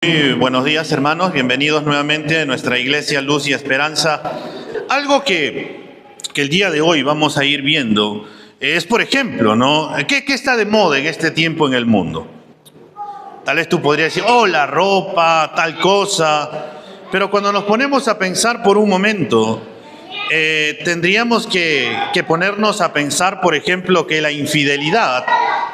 Muy buenos días, hermanos, bienvenidos nuevamente a nuestra iglesia Luz y Esperanza. Algo que el día de hoy vamos a ir viendo es, por ejemplo, ¿no? ¿Qué está de moda en este tiempo en el mundo? Tal vez tú podrías decir, la ropa, tal cosa, pero cuando nos ponemos a pensar por un momento, tendríamos que ponernos a pensar, por ejemplo, que la infidelidad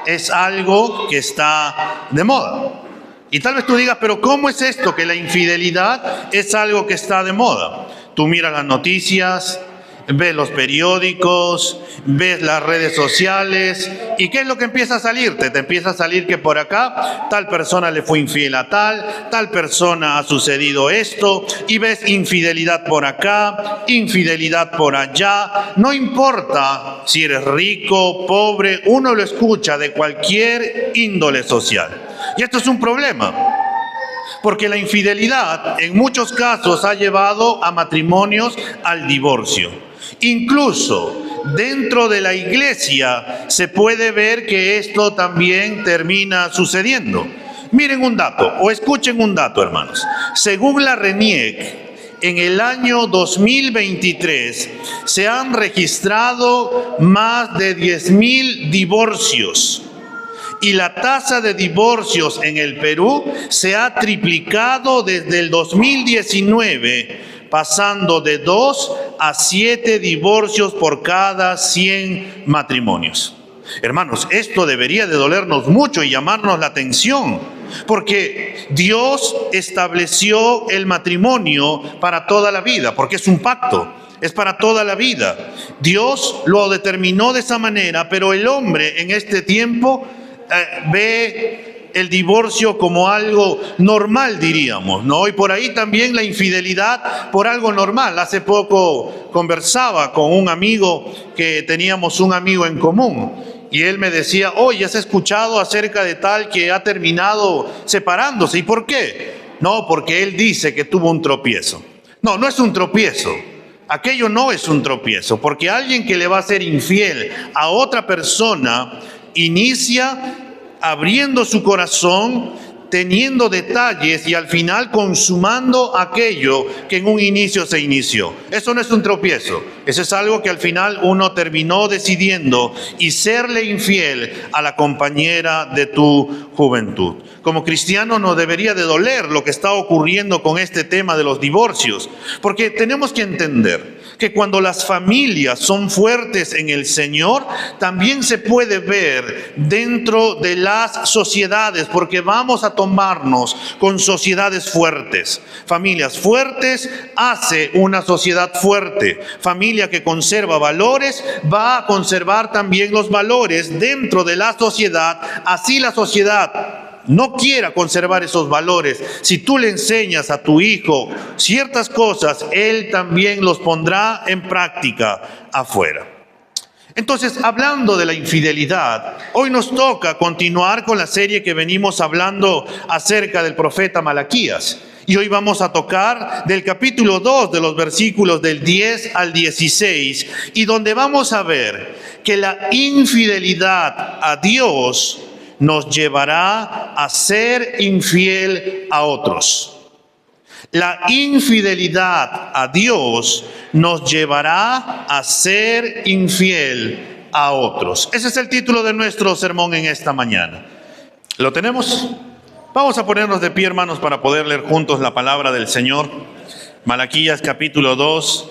es algo que está de moda. Y tal vez tú digas, pero ¿cómo es esto que la infidelidad es algo que está de moda? Tú miras las noticias, ves los periódicos, ves las redes sociales, ¿y qué es lo que empieza a salirte? Te empieza a salir que por acá tal persona le fue infiel a tal persona ha sucedido esto, y ves infidelidad por acá, infidelidad por allá. No importa si eres rico, pobre, uno lo escucha de cualquier índole social. Y esto es un problema, porque la infidelidad en muchos casos ha llevado a matrimonios al divorcio. Incluso dentro de la iglesia se puede ver que esto también termina sucediendo. Miren un dato, o escuchen un dato, hermanos. Según la RENIEC, en el año 2023 se han registrado más de 10,000 divorcios. Y la tasa de divorcios en el Perú se ha triplicado desde el 2019, pasando de 2 a 7 divorcios por cada 100 matrimonios. Hermanos, esto debería de dolernos mucho y llamarnos la atención, porque Dios estableció el matrimonio para toda la vida, porque es un pacto. Es para toda la vida. Dios lo determinó de esa manera, pero el hombre en este tiempo ve el divorcio como algo normal, diríamos, ¿no? Y por ahí también la infidelidad por algo normal. Hace poco conversaba con un amigo, que teníamos un amigo en común, y él me decía, oye, ¿has escuchado acerca de tal que ha terminado separándose? ¿Y por qué? No, porque él dice que tuvo un tropiezo. No, no es un tropiezo. Aquello no es un tropiezo, porque alguien que le va a ser infiel a otra persona inicia abriendo su corazón, teniendo detalles y al final consumando aquello que en un inicio se inició. Eso no es un tropiezo, eso es algo que al final uno terminó decidiendo y serle infiel a la compañera de tu juventud. Como cristiano nos debería de doler lo que está ocurriendo con este tema de los divorcios, porque tenemos que entender que cuando las familias son fuertes en el Señor, también se puede ver dentro de las sociedades, porque vamos a tomarnos con sociedades fuertes. Familias fuertes hace una sociedad fuerte. Familia que conserva valores va a conservar también los valores dentro de la sociedad. Así la sociedad no quiera conservar esos valores, si tú le enseñas a tu hijo ciertas cosas, él también los pondrá en práctica afuera. Entonces, hablando de la infidelidad, hoy nos toca continuar con la serie que venimos hablando acerca del profeta Malaquías. Y hoy vamos a tocar del capítulo 2, de los versículos del 10 al 16, y donde vamos a ver que la infidelidad a Dios nos llevará a ser infiel a otros. La infidelidad a Dios nos llevará a ser infiel a otros. Ese es el título de nuestro sermón en esta mañana. ¿Lo tenemos? Vamos a ponernos de pie, hermanos, para poder leer juntos la palabra del Señor. Malaquías capítulo 2,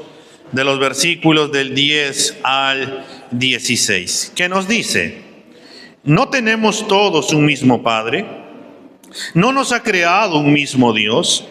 de los versículos del 10 al 16. ¿Qué nos dice? ¿No tenemos todos un mismo Padre? ¿No nos ha creado un mismo Dios?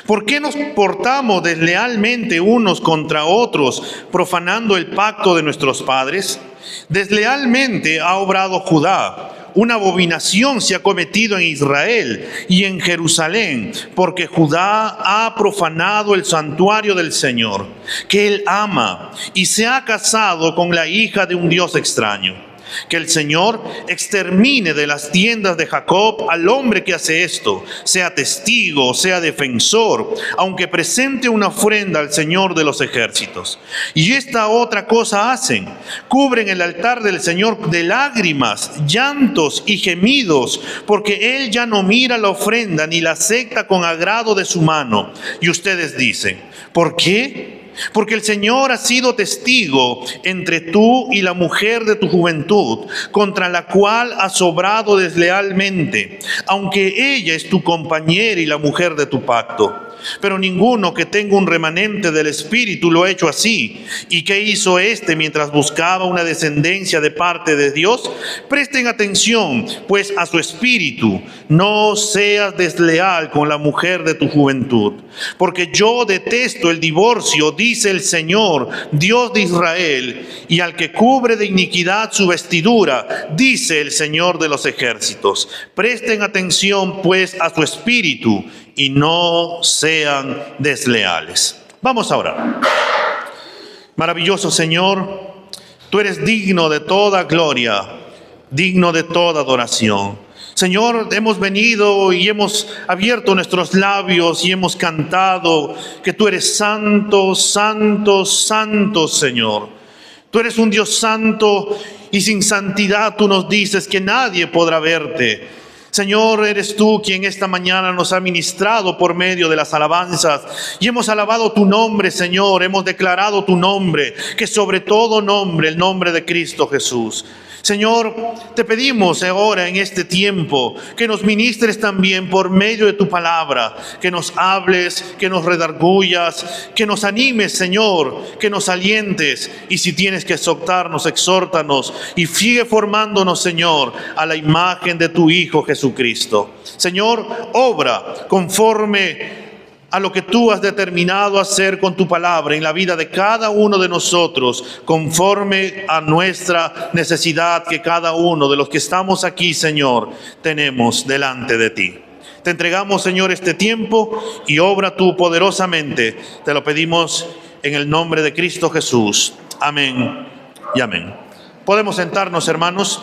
¿Por qué nos portamos deslealmente unos contra otros, profanando el pacto de nuestros padres? Deslealmente ha obrado Judá. Una abominación se ha cometido en Israel y en Jerusalén, porque Judá ha profanado el santuario del Señor, que él ama, y se ha casado con la hija de un Dios extraño. Que el Señor extermine de las tiendas de Jacob al hombre que hace esto, sea testigo, sea defensor, aunque presente una ofrenda al Señor de los ejércitos. Y esta otra cosa hacen: cubren el altar del Señor de lágrimas, llantos y gemidos, porque Él ya no mira la ofrenda ni la acepta con agrado de su mano. Y ustedes dicen: ¿por qué? Porque el Señor ha sido testigo entre tú y la mujer de tu juventud, contra la cual has obrado deslealmente, aunque ella es tu compañera y la mujer de tu pacto. Pero ninguno que tenga un remanente del Espíritu lo ha hecho así. ¿Y qué hizo éste mientras buscaba una descendencia de parte de Dios? Presten atención, pues, a su espíritu. No seas desleal con la mujer de tu juventud. Porque yo detesto el divorcio, dice el Señor, Dios de Israel, y al que cubre de iniquidad su vestidura, dice el Señor de los ejércitos. Presten atención, pues, a su espíritu, y no sean desleales. Vamos a orar. Maravilloso Señor, tú eres digno de toda gloria, digno de toda adoración. Señor, hemos venido y hemos abierto nuestros labios y hemos cantado que tú eres santo, santo, santo, Señor. Tú eres un Dios santo y sin santidad tú nos dices que nadie podrá verte. Señor, eres tú quien esta mañana nos ha ministrado por medio de las alabanzas y hemos alabado tu nombre, Señor, hemos declarado tu nombre, que sobre todo nombre, el nombre de Cristo Jesús. Señor, te pedimos ahora en este tiempo que nos ministres también por medio de tu palabra, que nos hables, que nos redargullas, que nos animes, Señor, que nos alientes, y si tienes que exhortarnos, exhórtanos y sigue formándonos, Señor, a la imagen de tu Hijo Jesucristo. Señor, obra conforme a lo que tú has determinado hacer con tu palabra en la vida de cada uno de nosotros, conforme a nuestra necesidad que cada uno de los que estamos aquí, Señor, tenemos delante de ti. Te entregamos, Señor, este tiempo y obra tú poderosamente. Te lo pedimos en el nombre de Cristo Jesús. Amén y amén. Podemos sentarnos, hermanos.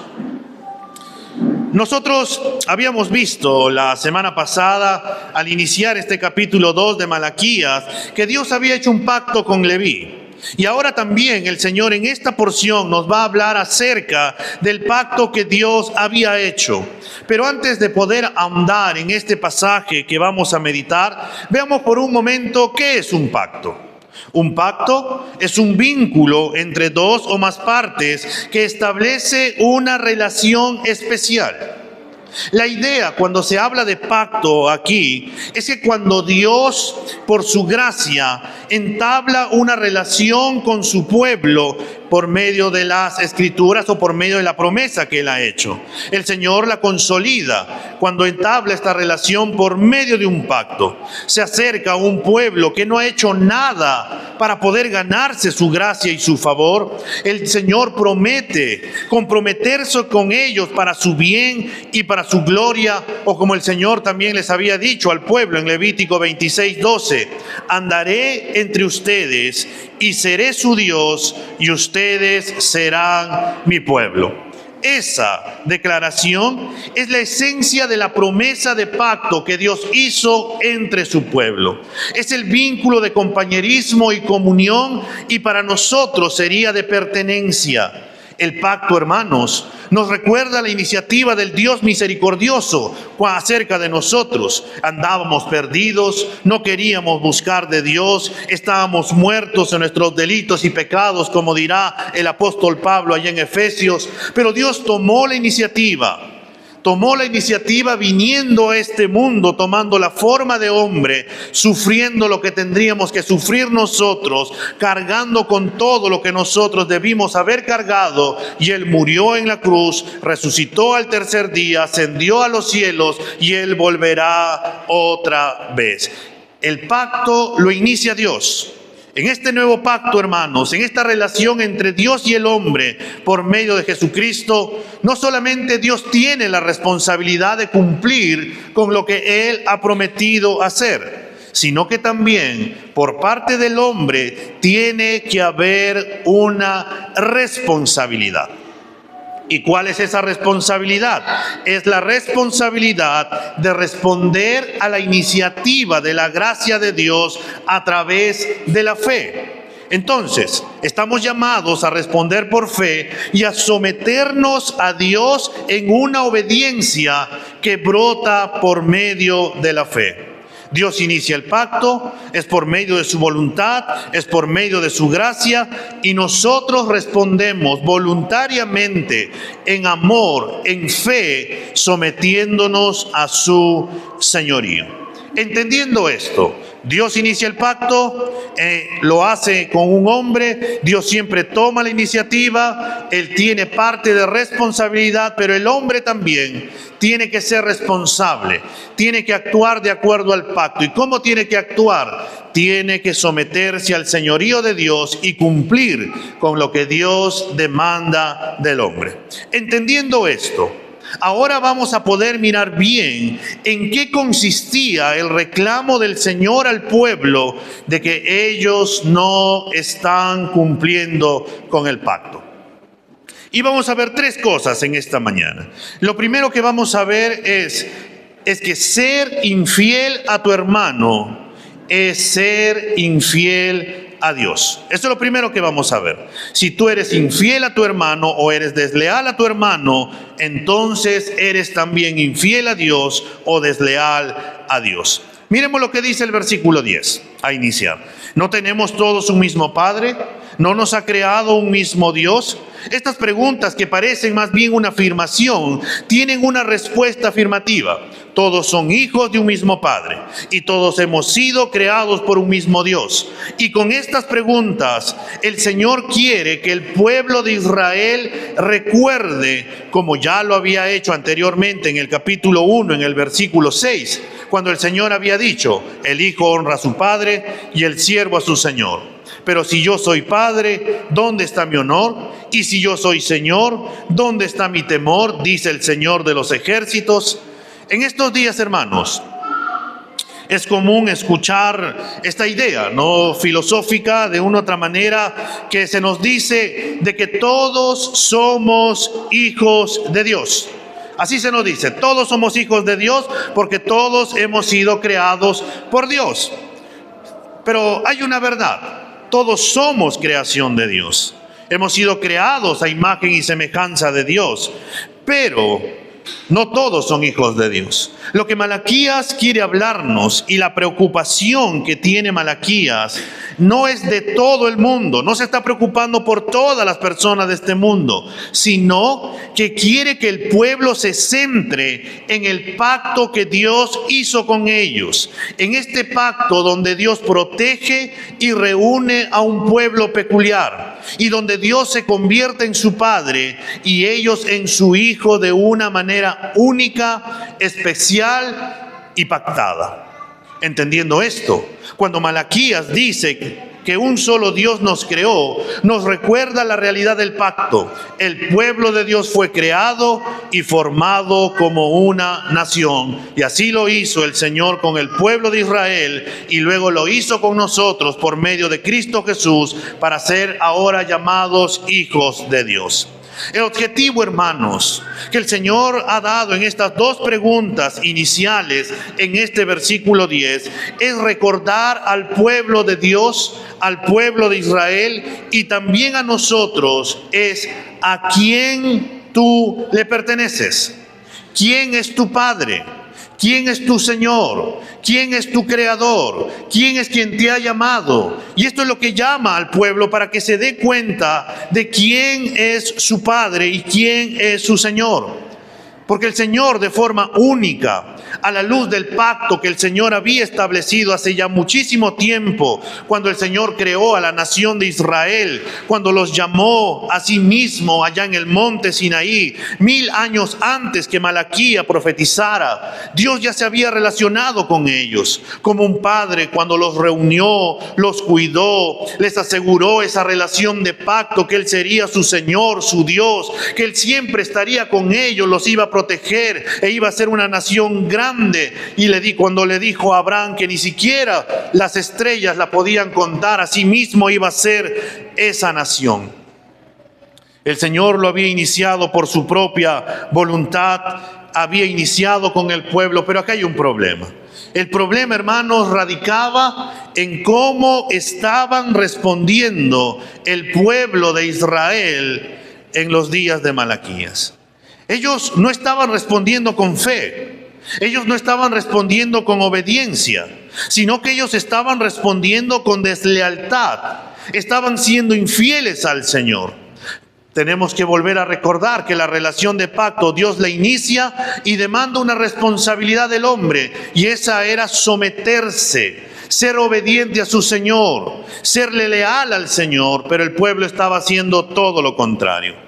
Nosotros habíamos visto la semana pasada, al iniciar este capítulo 2 de Malaquías, que Dios había hecho un pacto con Leví. Y ahora también el Señor en esta porción nos va a hablar acerca del pacto que Dios había hecho. Pero antes de poder ahondar en este pasaje que vamos a meditar, veamos por un momento qué es un pacto. Un pacto es un vínculo entre dos o más partes que establece una relación especial. La idea cuando se habla de pacto aquí es que cuando Dios, por su gracia, entabla una relación con su pueblo por medio de las Escrituras o por medio de la promesa que Él ha hecho, el Señor la consolida cuando entabla esta relación por medio de un pacto. Se acerca a un pueblo que no ha hecho nada para poder ganarse su gracia y su favor. El Señor promete comprometerse con ellos para su bien y para su gloria, o como el Señor también les había dicho al pueblo en Levítico 26:12, andaré entre ustedes y seré su Dios y ustedes serán mi pueblo. Esa declaración es la esencia de la promesa de pacto que Dios hizo entre su pueblo. Es el vínculo de compañerismo y comunión, y para nosotros sería de pertenencia. El pacto, hermanos, nos recuerda la iniciativa del Dios misericordioso acerca de nosotros. Andábamos perdidos, no queríamos buscar de Dios, estábamos muertos en nuestros delitos y pecados, como dirá el apóstol Pablo allá en Efesios. Pero Dios tomó la iniciativa viniendo a este mundo, tomando la forma de hombre, sufriendo lo que tendríamos que sufrir nosotros, cargando con todo lo que nosotros debimos haber cargado, y Él murió en la cruz, resucitó al tercer día, ascendió a los cielos, y Él volverá otra vez. El pacto lo inicia Dios. En este nuevo pacto, hermanos, en esta relación entre Dios y el hombre por medio de Jesucristo, no solamente Dios tiene la responsabilidad de cumplir con lo que Él ha prometido hacer, sino que también por parte del hombre tiene que haber una responsabilidad. ¿Y cuál es esa responsabilidad? Es la responsabilidad de responder a la iniciativa de la gracia de Dios a través de la fe. Entonces, estamos llamados a responder por fe y a someternos a Dios en una obediencia que brota por medio de la fe. Dios inicia el pacto, es por medio de su voluntad, es por medio de su gracia, y nosotros respondemos voluntariamente en amor, en fe, sometiéndonos a su señorío. Entendiendo esto, Dios inicia el pacto, lo hace con un hombre, Dios siempre toma la iniciativa, Él tiene parte de responsabilidad, pero el hombre también tiene que ser responsable, tiene que actuar de acuerdo al pacto. ¿Y cómo tiene que actuar? Tiene que someterse al señorío de Dios y cumplir con lo que Dios demanda del hombre. Entendiendo esto, ahora vamos a poder mirar bien en qué consistía el reclamo del Señor al pueblo de que ellos no están cumpliendo con el pacto. Y vamos a ver tres cosas en esta mañana. Lo primero que vamos a ver es que ser infiel a tu hermano es ser infiel a Dios. Eso es lo primero que vamos a ver. Si tú eres infiel a tu hermano o eres desleal a tu hermano, entonces eres también infiel a Dios o desleal a Dios. Miremos lo que dice el versículo 10, a iniciar. ¿No tenemos todos un mismo Padre? ¿No nos ha creado un mismo Dios? Estas preguntas, que parecen más bien una afirmación, tienen una respuesta afirmativa. Todos son hijos de un mismo Padre y todos hemos sido creados por un mismo Dios. Y con estas preguntas, el Señor quiere que el pueblo de Israel recuerde, como ya lo había hecho anteriormente en el capítulo 1, en el versículo 6, cuando el Señor había dicho: el hijo honra a su padre y el siervo a su señor. Pero si yo soy padre, ¿dónde está mi honor? Y si yo soy señor, ¿dónde está mi temor? Dice el Señor de los ejércitos. En estos días, hermanos, es común escuchar esta idea, ¿no?, filosófica, de una u otra manera, que se nos dice de que todos somos hijos de Dios. Así se nos dice, todos somos hijos de Dios porque todos hemos sido creados por Dios. Pero hay una verdad. Todos somos creación de Dios. Hemos sido creados a imagen y semejanza de Dios, pero no todos son hijos de Dios. Lo que Malaquías quiere hablarnos y la preocupación que tiene Malaquías no es de todo el mundo, no se está preocupando por todas las personas de este mundo, sino que quiere que el pueblo se centre en el pacto que Dios hizo con ellos, en este pacto donde Dios protege y reúne a un pueblo peculiar y donde Dios se convierte en su padre y ellos en su hijo de una manera única, especial y pactada. Entendiendo esto, cuando Malaquías dice que un solo Dios nos creó, nos recuerda la realidad del pacto. El pueblo de Dios fue creado y formado como una nación. Y así lo hizo el Señor con el pueblo de Israel y luego lo hizo con nosotros por medio de Cristo Jesús para ser ahora llamados hijos de Dios. El objetivo, hermanos, que el Señor ha dado en estas dos preguntas iniciales en este versículo 10 es recordar al pueblo de Dios, al pueblo de Israel y también a nosotros es a quién tú le perteneces, quién es tu Padre, quién es tu Señor, quién es tu Creador, quién es quien te ha llamado. Y esto es lo que llama al pueblo para que se dé cuenta de quién es su Padre y quién es su Señor. Porque el Señor, de forma única, a la luz del pacto que el Señor había establecido hace ya muchísimo tiempo, cuando el Señor creó a la nación de Israel, cuando los llamó a sí mismo allá en el monte Sinaí, 1000 años antes que Malaquías profetizara, Dios ya se había relacionado con ellos como un padre cuando los reunió, los cuidó, les aseguró esa relación de pacto, que Él sería su Señor, su Dios, que Él siempre estaría con ellos, los iba a proteger e iba a ser una nación grande. Y cuando le dijo a Abraham que ni siquiera las estrellas la podían contar, así mismo iba a ser esa nación. El Señor lo había iniciado por su propia voluntad, había iniciado con el pueblo, pero acá hay un problema. El problema, hermanos, radicaba en cómo estaban respondiendo el pueblo de Israel en los días de Malaquías. Ellos no estaban respondiendo con fe, ellos no estaban respondiendo con obediencia, sino que ellos estaban respondiendo con deslealtad, estaban siendo infieles al Señor. Tenemos que volver a recordar que la relación de pacto Dios la inicia y demanda una responsabilidad del hombre, y esa era someterse, ser obediente a su Señor, serle leal al Señor, pero el pueblo estaba haciendo todo lo contrario.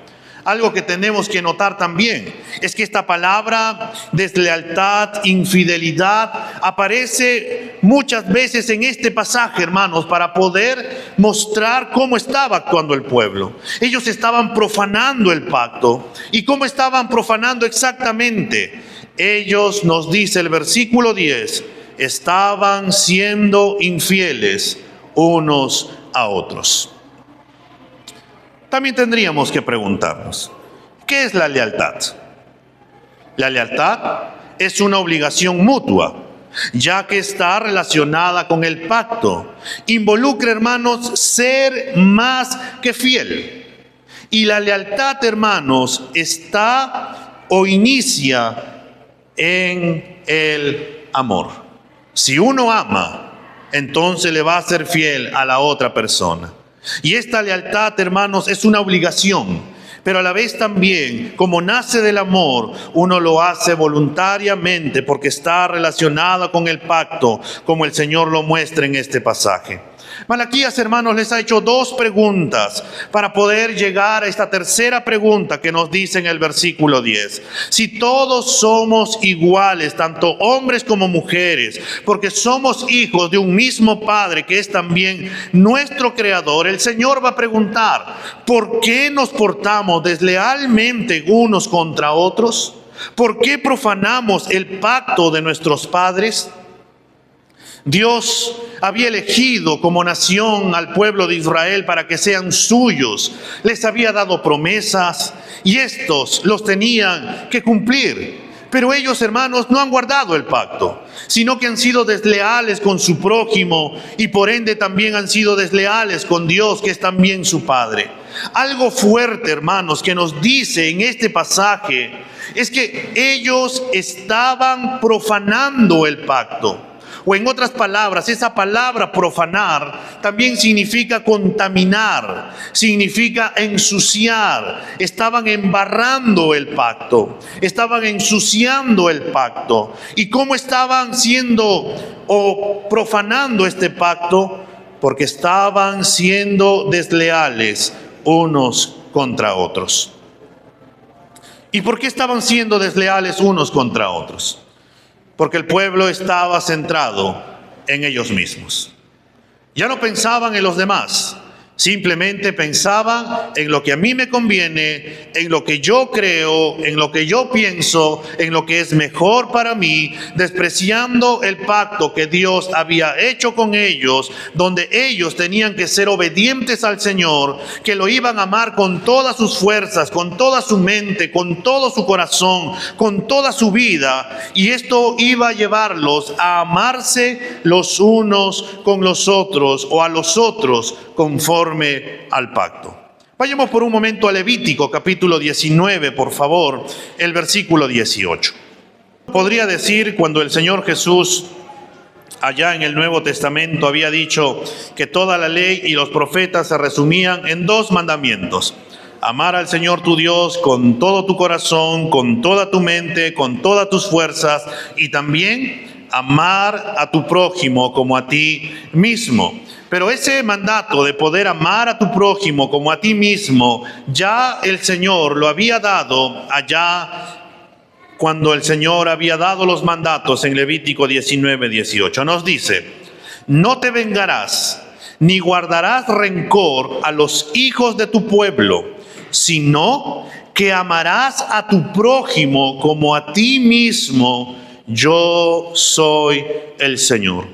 Algo que tenemos que notar también es que esta palabra deslealtad, infidelidad, aparece muchas veces en este pasaje, hermanos, para poder mostrar cómo estaba actuando el pueblo. Ellos estaban profanando el pacto. ¿Y cómo estaban profanando exactamente? Ellos, nos dice el versículo 10, estaban siendo infieles unos a otros. También tendríamos que preguntarnos, ¿qué es la lealtad? La lealtad es una obligación mutua, ya que está relacionada con el pacto. Involucra, hermanos, ser más que fiel. Y la lealtad, hermanos, está o inicia en el amor. Si uno ama, entonces le va a ser fiel a la otra persona. Y esta lealtad, hermanos, es una obligación, pero a la vez también, como nace del amor, uno lo hace voluntariamente porque está relacionado con el pacto, como el Señor lo muestra en este pasaje. Malaquías, hermanos, les ha hecho dos preguntas para poder llegar a esta tercera pregunta que nos dice en el versículo 10. Si todos somos iguales, tanto hombres como mujeres, porque somos hijos de un mismo Padre que es también nuestro Creador, el Señor va a preguntar, ¿por qué nos portamos deslealmente unos contra otros? ¿Por qué profanamos el pacto de nuestros padres? Dios había elegido como nación al pueblo de Israel para que sean suyos. Les había dado promesas y estos los tenían que cumplir. Pero ellos, hermanos, no han guardado el pacto, sino que han sido desleales con su prójimo y por ende también han sido desleales con Dios, que es también su Padre. Algo fuerte, hermanos, que nos dice en este pasaje es que ellos estaban profanando el pacto. O en otras palabras, esa palabra profanar también significa contaminar, significa ensuciar. Estaban embarrando el pacto, estaban ensuciando el pacto. ¿Y cómo estaban siendo o profanando este pacto? Porque estaban siendo desleales unos contra otros. ¿Y por qué estaban siendo desleales unos contra otros? Porque el pueblo estaba centrado en ellos mismos. Ya no pensaban en los demás, simplemente pensaban en lo que a mí me conviene, en lo que yo creo, en lo que yo pienso, en lo que es mejor para mí, despreciando el pacto que Dios había hecho con ellos, donde ellos tenían que ser obedientes al Señor, que lo iban a amar con todas sus fuerzas, con toda su mente, con todo su corazón, con toda su vida, y esto iba a llevarlos a amarse los unos con los otros o a los otros conforme al pacto. Vayamos por un momento a Levítico capítulo 19, por favor, el versículo 18. Podría decir, cuando el Señor Jesús allá en el Nuevo Testamento había dicho que toda la ley y los profetas se resumían en dos mandamientos: amar al Señor tu Dios con todo tu corazón, con toda tu mente, con todas tus fuerzas, y también amar a tu prójimo como a ti mismo. Pero ese mandato de poder amar a tu prójimo como a ti mismo, ya el Señor lo había dado allá cuando el Señor había dado los mandatos en Levítico 19, 18. Nos dice: no te vengarás, ni guardarás rencor a los hijos de tu pueblo, sino que amarás a tu prójimo como a ti mismo. Yo soy el Señor.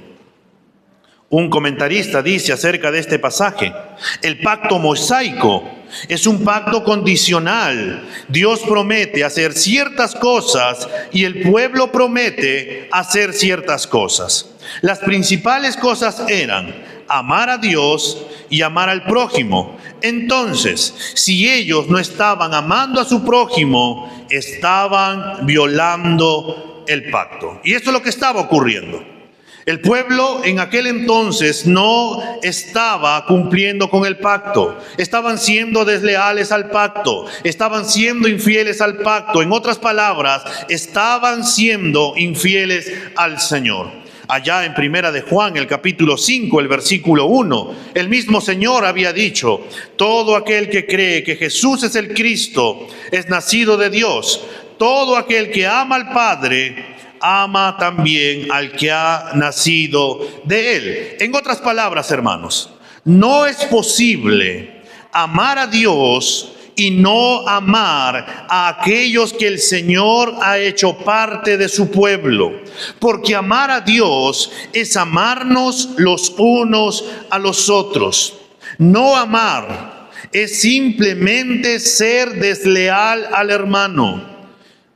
Un comentarista dice acerca de este pasaje: el pacto mosaico es un pacto condicional. Dios promete hacer ciertas cosas y el pueblo promete hacer ciertas cosas. Las principales cosas eran amar a Dios y amar al prójimo. Entonces, si ellos no estaban amando a su prójimo, estaban violando el pacto. Y esto es lo que estaba ocurriendo. El pueblo en aquel entonces no estaba cumpliendo con el pacto. Estaban siendo desleales al pacto. Estaban siendo infieles al pacto. En otras palabras, estaban siendo infieles al Señor. Allá en Primera de Juan, el capítulo 5, el versículo 1, el mismo Señor había dicho: todo aquel que cree que Jesús es el Cristo es nacido de Dios. Todo aquel que ama al Padre ama también al que ha nacido de Él. En otras palabras, hermanos, no es posible amar a Dios y no amar a aquellos que el Señor ha hecho parte de su pueblo. Porque amar a Dios es amarnos los unos a los otros. No amar es simplemente ser desleal al hermano.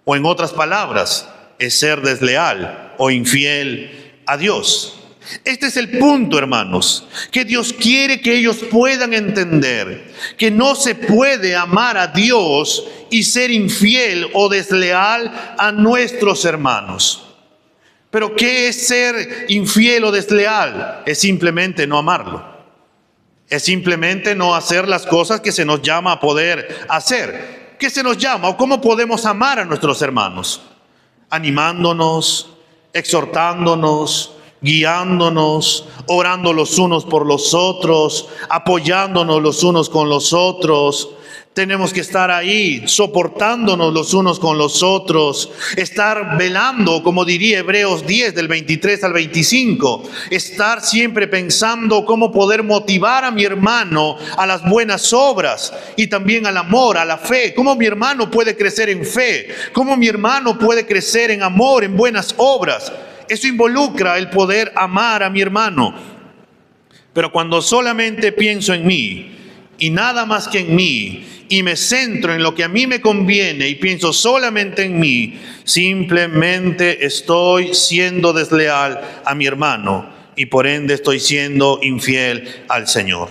O en otras palabras, es ser desleal o infiel a Dios. Este es el punto, hermanos, que Dios quiere que ellos puedan entender, que no se puede amar a Dios y ser infiel o desleal a nuestros hermanos. Pero ¿qué es ser infiel o desleal? Es simplemente no amarlo. Es simplemente no hacer las cosas que se nos llama a poder hacer. ¿Qué se nos llama o cómo podemos amar a nuestros hermanos? Animándonos, exhortándonos, guiándonos, orando los unos por los otros, apoyándonos los unos con los otros. Tenemos que estar ahí, soportándonos los unos con los otros, estar velando, como diría Hebreos 10, del 23 al 25, estar siempre pensando cómo poder motivar a mi hermano a las buenas obras y también al amor, a la fe, cómo mi hermano puede crecer en fe, cómo mi hermano puede crecer en amor, en buenas obras. Eso involucra el poder amar a mi hermano. Pero cuando solamente pienso en mí y nada más que en mí, y me centro en lo que a mí me conviene y pienso solamente en mí, simplemente estoy siendo desleal a mi hermano y por ende estoy siendo infiel al Señor.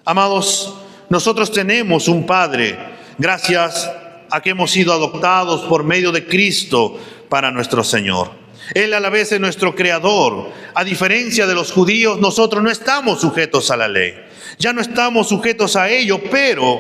Amados, nosotros tenemos un Padre, gracias a que hemos sido adoptados por medio de Cristo para nuestro Señor. Él a la vez es nuestro Creador. A diferencia de los judíos, nosotros no estamos sujetos a la ley. Ya no estamos sujetos a ello, pero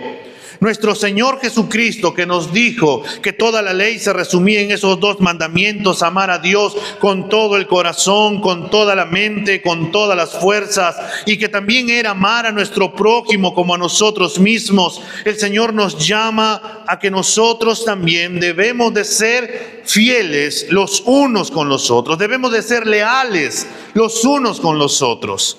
nuestro Señor Jesucristo, que nos dijo que toda la ley se resumía en esos 2 mandamientos: amar a Dios con todo el corazón, con toda la mente, con todas las fuerzas, y que también era amar a nuestro prójimo como a nosotros mismos. El Señor nos llama a que nosotros también debemos de ser fieles los unos con los otros, debemos de ser leales los unos con los otros.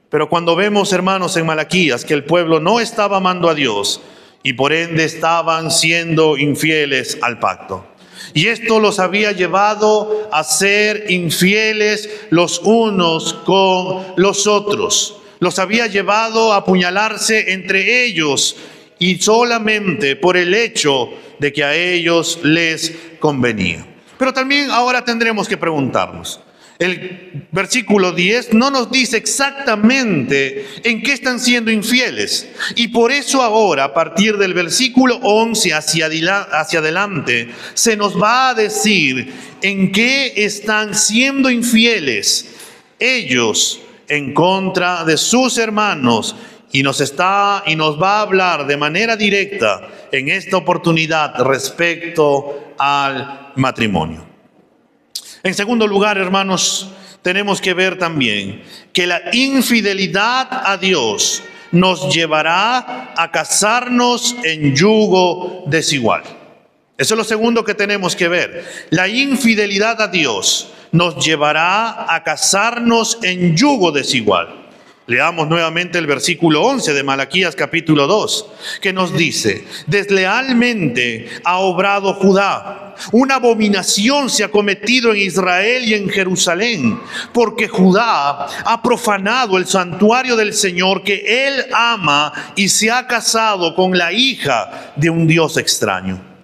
Pero cuando vemos, hermanos, en Malaquías que el pueblo no estaba amando a Dios y por ende estaban siendo infieles al pacto, y esto los había llevado a ser infieles los unos con los otros, los había llevado a apuñalarse entre ellos, y solamente por el hecho de que a ellos les convenía. Pero también ahora tendremos que preguntarnos: el versículo 10 no nos dice exactamente en qué están siendo infieles. Y por eso ahora, a partir del versículo 11 hacia adelante, se nos va a decir en qué están siendo infieles ellos en contra de sus hermanos. Y nos va a hablar de manera directa en esta oportunidad respecto al matrimonio. En segundo lugar, hermanos, tenemos que ver también que la infidelidad a Dios nos llevará a casarnos en yugo desigual. Eso es lo segundo que tenemos que ver. La infidelidad a Dios nos llevará a casarnos en yugo desigual. Leamos nuevamente el versículo 11 de Malaquías capítulo 2, que nos dice: deslealmente ha obrado Judá, una abominación se ha cometido en Israel y en Jerusalén, porque Judá ha profanado el santuario del Señor que él ama y se ha casado con la hija de un Dios extraño.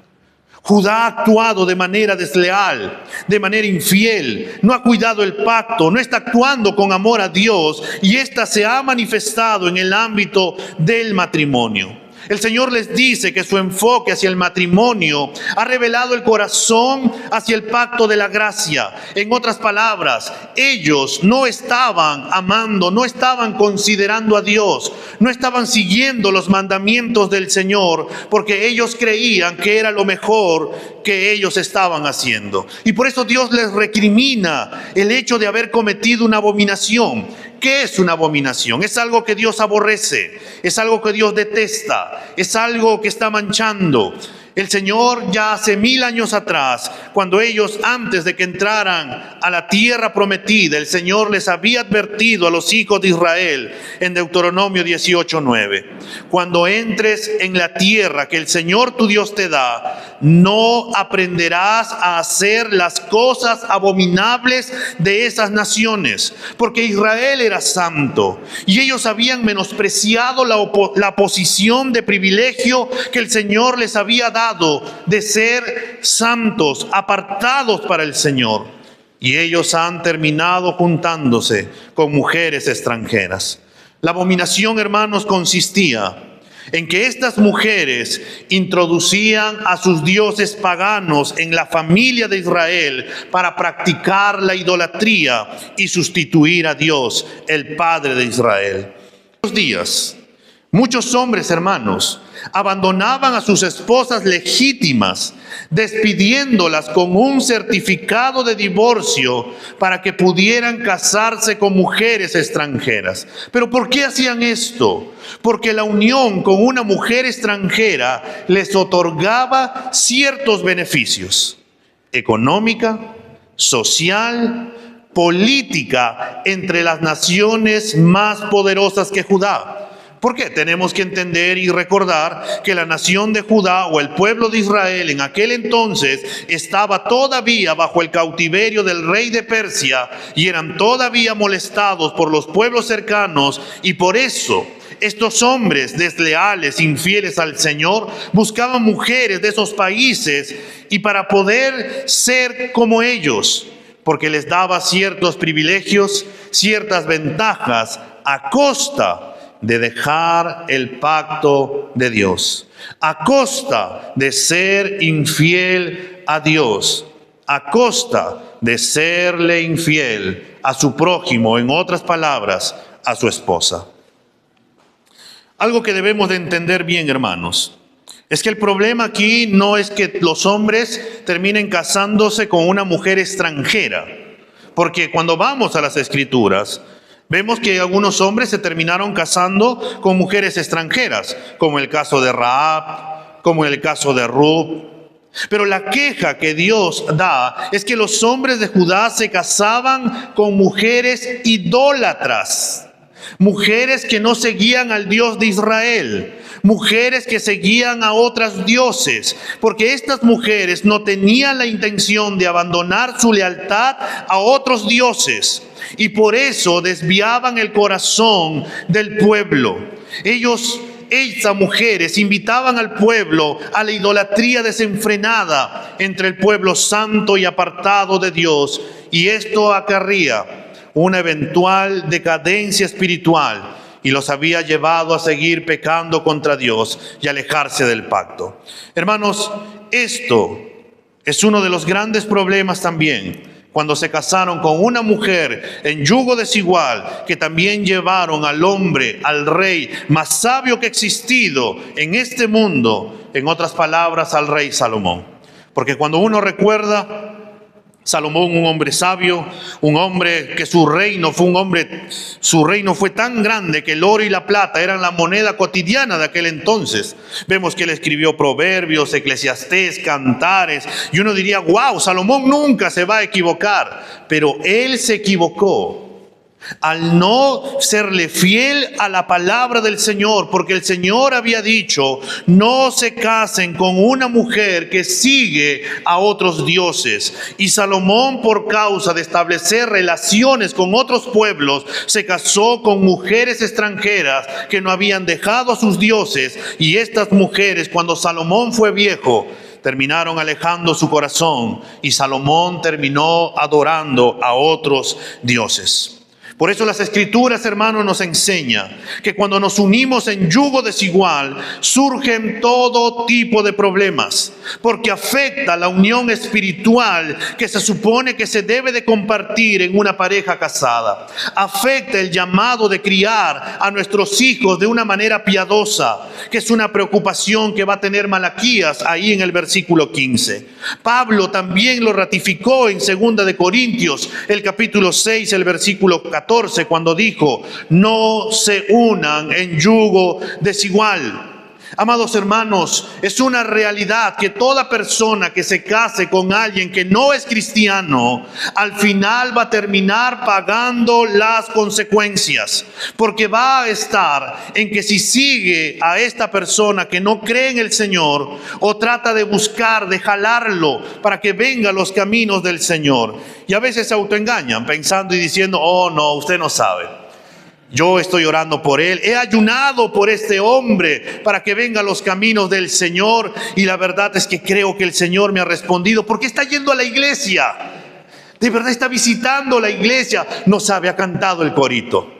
Judá ha actuado de manera desleal, de manera infiel, no ha cuidado el pacto, no está actuando con amor a Dios, y ésta se ha manifestado en el ámbito del matrimonio. El Señor les dice que su enfoque hacia el matrimonio ha revelado el corazón hacia el pacto de la gracia. En otras palabras, ellos no estaban amando, no estaban considerando a Dios, no estaban siguiendo los mandamientos del Señor, porque ellos creían que era lo mejor que ellos estaban haciendo. Y por eso Dios les recrimina el hecho de haber cometido una abominación. ¿Qué es una abominación? Es algo que Dios aborrece, es algo que Dios detesta, es algo que está manchando. El Señor ya hace 1000 años atrás, cuando ellos antes de que entraran a la tierra prometida, el Señor les había advertido a los hijos de Israel en Deuteronomio 18:9. Cuando entres en la tierra que el Señor tu Dios te da, no aprenderás a hacer las cosas abominables de esas naciones, porque Israel era santo y ellos habían menospreciado la posición de privilegio que el Señor les había dado de ser santos, apartados para el Señor. Y ellos han terminado juntándose con mujeres extranjeras. La abominación, hermanos, consistía en que estas mujeres introducían a sus dioses paganos en la familia de Israel para practicar la idolatría y sustituir a Dios, el Padre de Israel. En estos días, muchos hombres, hermanos, abandonaban a sus esposas legítimas, despidiéndolas con un certificado de divorcio para que pudieran casarse con mujeres extranjeras. ¿Pero por qué hacían esto? Porque la unión con una mujer extranjera les otorgaba ciertos beneficios: económica, social, política, entre las naciones más poderosas que Judá. ¿Por qué? Tenemos que entender y recordar que la nación de Judá o el pueblo de Israel en aquel entonces estaba todavía bajo el cautiverio del rey de Persia y eran todavía molestados por los pueblos cercanos, y por eso estos hombres desleales, infieles al Señor, buscaban mujeres de esos países y para poder ser como ellos, porque les daba ciertos privilegios, ciertas ventajas a costa de dejar el pacto de Dios, a costa de ser infiel a Dios, a costa de serle infiel a su prójimo, en otras palabras, a su esposa. Algo que debemos de entender bien, hermanos, es que el problema aquí no es que los hombres terminen casándose con una mujer extranjera, porque cuando vamos a las Escrituras, vemos que algunos hombres se terminaron casando con mujeres extranjeras, como el caso de Rahab, como el caso de Ruth. Pero la queja que Dios da es que los hombres de Judá se casaban con mujeres idólatras, mujeres que no seguían al Dios de Israel, mujeres que seguían a otros dioses, porque estas mujeres no tenían la intención de abandonar su lealtad a otros dioses, y por eso desviaban el corazón del pueblo. Estas mujeres invitaban al pueblo a la idolatría desenfrenada entre el pueblo santo y apartado de Dios, y esto acarrea una eventual decadencia espiritual y los había llevado a seguir pecando contra Dios y alejarse del pacto. Hermanos, esto es uno de los grandes problemas también, cuando se casaron con una mujer en yugo desigual, que también llevaron al hombre, al rey más sabio que ha existido en este mundo, en otras palabras, al rey Salomón. Porque cuando uno recuerda Salomón, un hombre sabio, un hombre que su reino fue tan grande que el oro y la plata eran la moneda cotidiana de aquel entonces. Vemos que él escribió Proverbios, Eclesiastés, Cantares, y uno diría: wow, Salomón nunca se va a equivocar. Pero él se equivocó, al no serle fiel a la palabra del Señor, porque el Señor había dicho, no se casen con una mujer que sigue a otros dioses. Y Salomón, por causa de establecer relaciones con otros pueblos, se casó con mujeres extranjeras que no habían dejado a sus dioses, y estas mujeres, cuando Salomón fue viejo, terminaron alejando su corazón, y Salomón terminó adorando a otros dioses. Por eso las Escrituras, hermanos, nos enseñan que cuando nos unimos en yugo desigual, surgen todo tipo de problemas, porque afecta la unión espiritual que se supone que se debe de compartir en una pareja casada. Afecta el llamado de criar a nuestros hijos de una manera piadosa, que es una preocupación que va a tener Malaquías ahí en el versículo 15. Pablo también lo ratificó en 2 de Corintios, el capítulo 6, el versículo 14, cuando dijo, no se unan en yugo desigual. Amados hermanos, es una realidad que toda persona que se case con alguien que no es cristiano, al final va a terminar pagando las consecuencias, porque va a estar en que si sigue a esta persona que no cree en el Señor, o trata de buscar, de jalarlo para que venga a los caminos del Señor, y a veces se autoengañan pensando y diciendo, oh no, usted no sabe. Yo estoy orando por él, he ayunado por este hombre para que venga a los caminos del Señor, y la verdad es que creo que el Señor me ha respondido porque está yendo a la iglesia, de verdad está visitando la iglesia, no sabe, ha cantado el corito,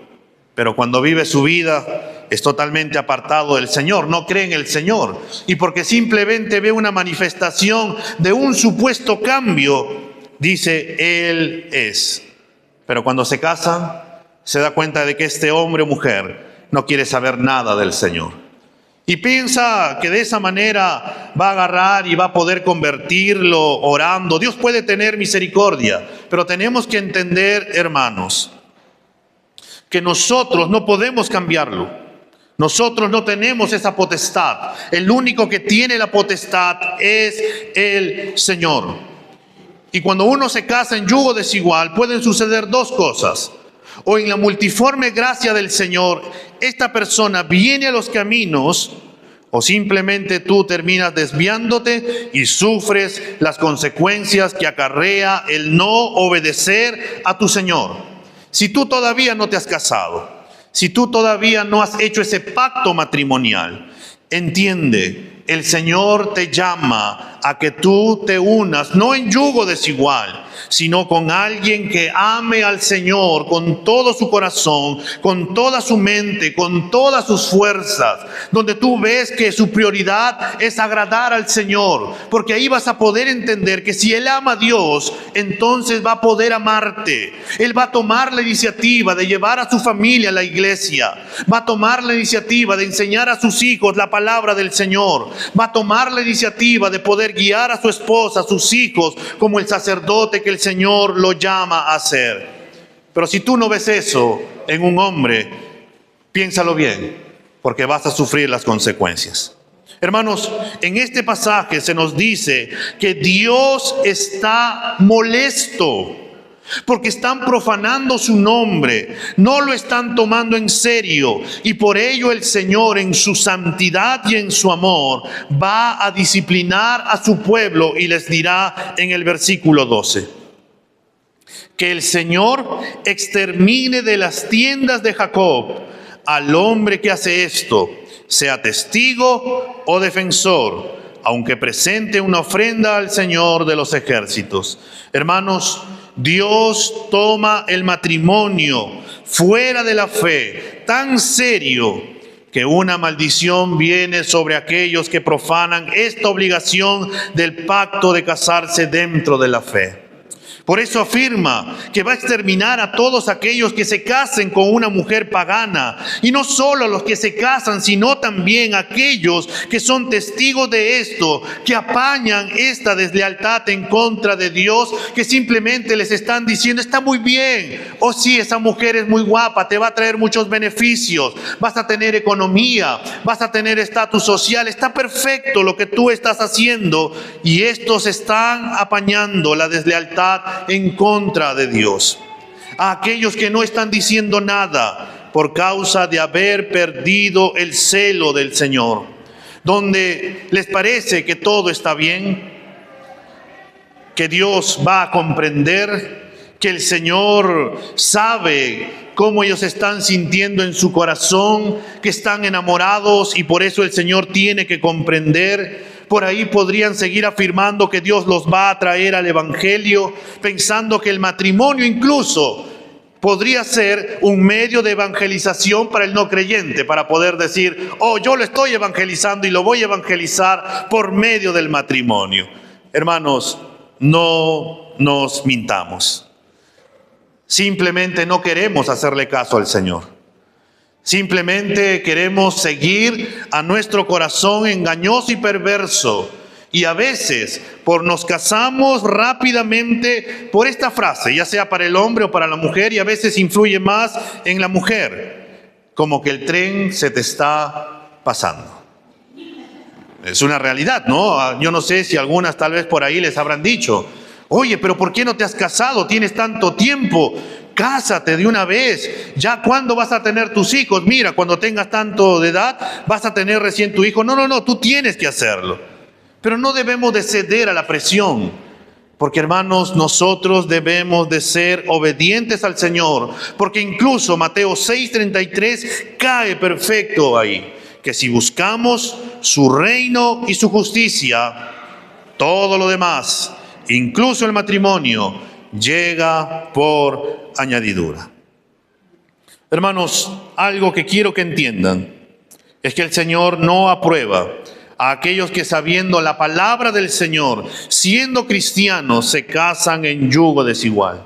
pero cuando vive su vida es totalmente apartado del Señor, no cree en el Señor, y porque simplemente ve una manifestación de un supuesto cambio, dice, Él es. Pero cuando se casan, se da cuenta de que este hombre o mujer no quiere saber nada del Señor. Y piensa que de esa manera va a agarrar y va a poder convertirlo orando. Dios puede tener misericordia, pero tenemos que entender, hermanos, que nosotros no podemos cambiarlo. Nosotros no tenemos esa potestad. El único que tiene la potestad es el Señor. Y cuando uno se casa en yugo desigual, pueden suceder dos cosas. O en la multiforme gracia del Señor, esta persona viene a los caminos, o simplemente tú terminas desviándote y sufres las consecuencias que acarrea el no obedecer a tu Señor. Si tú todavía no te has casado, si tú todavía no has hecho ese pacto matrimonial, entiende, el Señor te llama a que tú te unas, no en yugo desigual, sino con alguien que ame al Señor con todo su corazón, con toda su mente, con todas sus fuerzas, donde tú ves que su prioridad es agradar al Señor, porque ahí vas a poder entender que si Él ama a Dios, entonces va a poder amarte. Él va a tomar la iniciativa de llevar a su familia a la iglesia, va a tomar la iniciativa de enseñar a sus hijos la palabra del Señor, va a tomar la iniciativa de poder guiar a su esposa, a sus hijos, como el sacerdote que el Señor lo llama a hacer. Pero si tú no ves eso en un hombre, piénsalo bien, porque vas a sufrir las consecuencias. Hermanos, en este pasaje se nos dice que Dios está molesto porque están profanando su nombre, no lo están tomando en serio, y por ello el Señor en su santidad y en su amor va a disciplinar a su pueblo y les dirá en el versículo 12 que el Señor extermine de las tiendas de Jacob al hombre que hace esto, sea testigo o defensor, aunque presente una ofrenda al Señor de los ejércitos. Hermanos, Dios toma el matrimonio fuera de la fe tan serio que una maldición viene sobre aquellos que profanan esta obligación del pacto de casarse dentro de la fe. Por eso afirma que va a exterminar a todos aquellos que se casen con una mujer pagana. Y no solo a los que se casan, sino también a aquellos que son testigos de esto, que apañan esta deslealtad en contra de Dios, que simplemente les están diciendo, está muy bien, oh sí, esa mujer es muy guapa, te va a traer muchos beneficios, vas a tener economía, vas a tener estatus social, está perfecto lo que tú estás haciendo. Y estos están apañando la deslealtad en contra de Dios. a aquellos que no están diciendo nada por causa de haber perdido el celo del Señor, donde les parece que todo está bien, que Dios va a comprender, que el Señor sabe cómo ellos están sintiendo en su corazón, que están enamorados y por eso el Señor tiene que comprender. Por ahí podrían seguir afirmando que Dios los va a traer al Evangelio, pensando que el matrimonio incluso podría ser un medio de evangelización para el no creyente, para poder decir, oh, yo lo estoy evangelizando y lo voy a evangelizar por medio del matrimonio. Hermanos, no nos mintamos. Simplemente no queremos hacerle caso al Señor. Simplemente queremos seguir a nuestro corazón engañoso y perverso. Y a veces nos casamos rápidamente por esta frase, ya sea para el hombre o para la mujer, y a veces influye más en la mujer, como que el tren se te está pasando. Es una realidad, ¿no? Yo no sé si algunas tal vez por ahí les habrán dicho, oye, pero ¿por qué no te has casado? Tienes tanto tiempo. Cásate de una vez. ¿Ya cuándo vas a tener tus hijos? Mira, cuando tengas tanto de edad, vas a tener recién tu hijo. No, tú tienes que hacerlo. Pero no debemos de ceder a la presión. Porque, hermanos, nosotros debemos de ser obedientes al Señor. Porque incluso Mateo 6:33 cae perfecto ahí. Que si buscamos su reino y su justicia, todo lo demás, incluso el matrimonio, llega por añadidura. Hermanos, algo que quiero que entiendan es que el Señor no aprueba a aquellos que sabiendo la palabra del Señor, siendo cristianos, se casan en yugo desigual.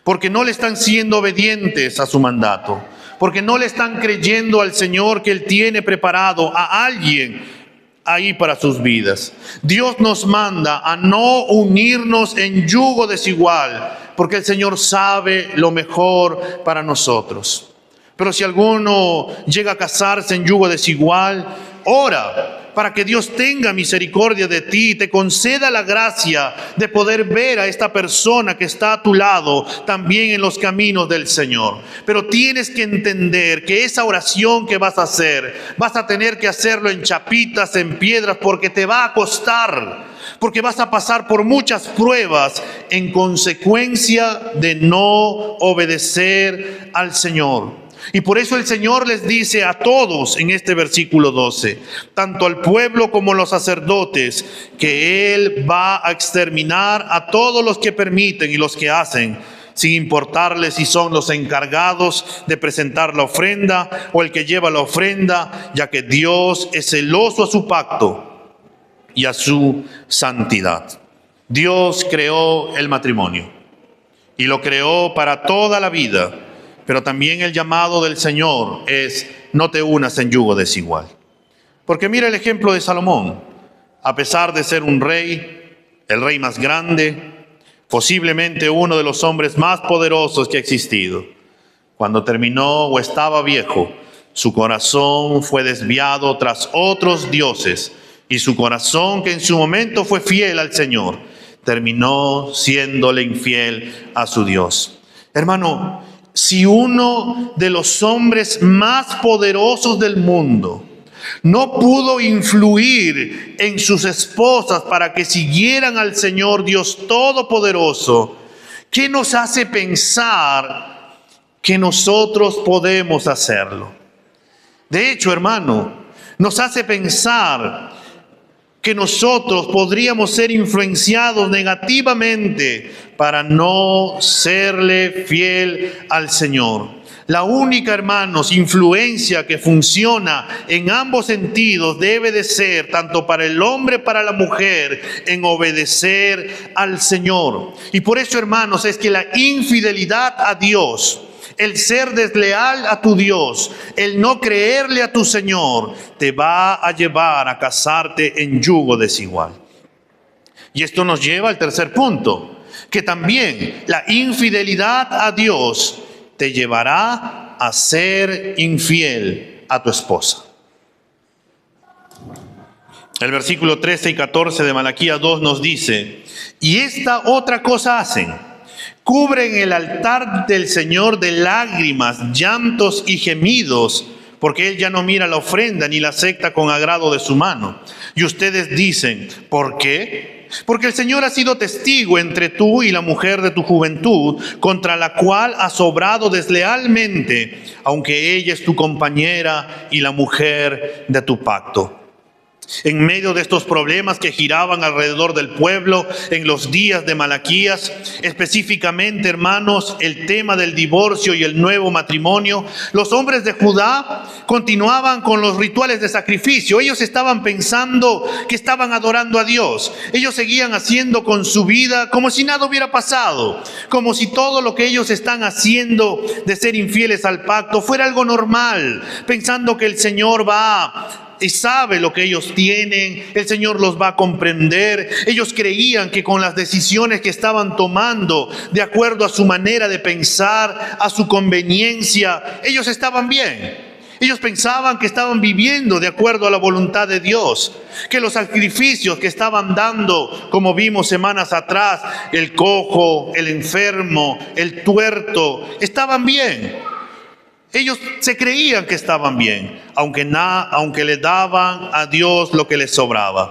Porque no le están siendo obedientes a su mandato. Porque no le están creyendo al Señor que Él tiene preparado a alguien ahí para sus vidas. Dios nos manda a no unirnos en yugo desigual, porque el Señor sabe lo mejor para nosotros. Pero si alguno llega a casarse en yugo desigual, ora para que Dios tenga misericordia de ti y te conceda la gracia de poder ver a esta persona que está a tu lado también en los caminos del Señor. Pero tienes que entender que esa oración que vas a hacer, vas a tener que hacerlo en chapitas, en piedras, porque te va a costar, porque vas a pasar por muchas pruebas en consecuencia de no obedecer al Señor. Y por eso el Señor les dice a todos en este versículo 12, tanto al pueblo como a los sacerdotes, que Él va a exterminar a todos los que permiten y los que hacen, sin importarles si son los encargados de presentar la ofrenda o el que lleva la ofrenda, ya que Dios es celoso a su pacto y a su santidad. Dios creó el matrimonio y lo creó para toda la vida. Pero también el llamado del Señor es, no te unas en yugo desigual. Porque mira el ejemplo de Salomón. A pesar de ser un rey, el rey más grande, posiblemente uno de los hombres más poderosos que ha existido, cuando terminó o estaba viejo, su corazón fue desviado tras otros dioses, y su corazón, que en su momento fue fiel al Señor, terminó siéndole infiel a su Dios. Hermano, si uno de los hombres más poderosos del mundo no pudo influir en sus esposas para que siguieran al Señor Dios Todopoderoso, ¿qué nos hace pensar que nosotros podemos hacerlo? De hecho, hermano, nos hace pensar que nosotros podríamos ser influenciados negativamente para no serle fiel al Señor. La única, hermanos, influencia que funciona en ambos sentidos debe de ser, tanto para el hombre como para la mujer, en obedecer al Señor. Y por eso, hermanos, es que la infidelidad a Dios, el ser desleal a tu Dios, el no creerle a tu Señor, te va a llevar a casarte en yugo desigual. Y esto nos lleva al tercer punto, que también la infidelidad a Dios te llevará a ser infiel a tu esposa. El versículo 13 y 14 de Malaquías 2 nos dice, y esta otra cosa hacen, cubren el altar del Señor de lágrimas, llantos y gemidos, porque Él ya no mira la ofrenda ni la acepta con agrado de su mano. Y ustedes dicen, ¿por qué? Porque el Señor ha sido testigo entre tú y la mujer de tu juventud, contra la cual has obrado deslealmente, aunque ella es tu compañera y la mujer de tu pacto. En medio de estos problemas que giraban alrededor del pueblo en los días de Malaquías, específicamente, hermanos, el tema del divorcio y el nuevo matrimonio, los hombres de Judá continuaban con los rituales de sacrificio. Ellos estaban pensando que estaban adorando a Dios. Ellos seguían haciendo con su vida como si nada hubiera pasado, como si todo lo que ellos están haciendo de ser infieles al pacto fuera algo normal, pensando que el Señor va y sabe lo que ellos tienen, el Señor los va a comprender. Ellos creían que con las decisiones que estaban tomando, de acuerdo a su manera de pensar, a su conveniencia, ellos estaban bien. Ellos pensaban que estaban viviendo de acuerdo a la voluntad de Dios, que los sacrificios que estaban dando, como vimos semanas atrás, el cojo, el enfermo, el tuerto, estaban bien. Ellos se creían que estaban bien, aunque le daban a Dios lo que les sobraba.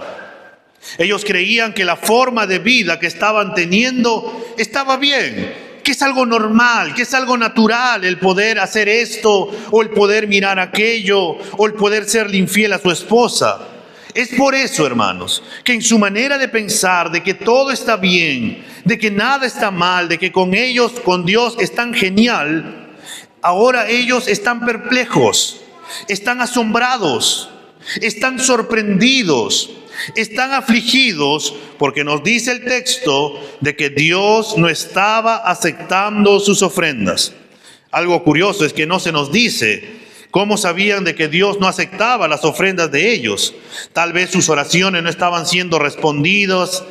Ellos creían que la forma de vida que estaban teniendo estaba bien, que es algo normal, que es algo natural el poder hacer esto, o el poder mirar aquello, o el poder serle infiel a su esposa. Es por eso, hermanos, que en su manera de pensar de que todo está bien, de que nada está mal, de que con ellos, con Dios, es tan genial, ahora ellos están perplejos, están asombrados, están sorprendidos, están afligidos, porque nos dice el texto de que Dios no estaba aceptando sus ofrendas. Algo curioso es que no se nos dice cómo sabían de que Dios no aceptaba las ofrendas de ellos. Tal vez sus oraciones no estaban siendo respondidas,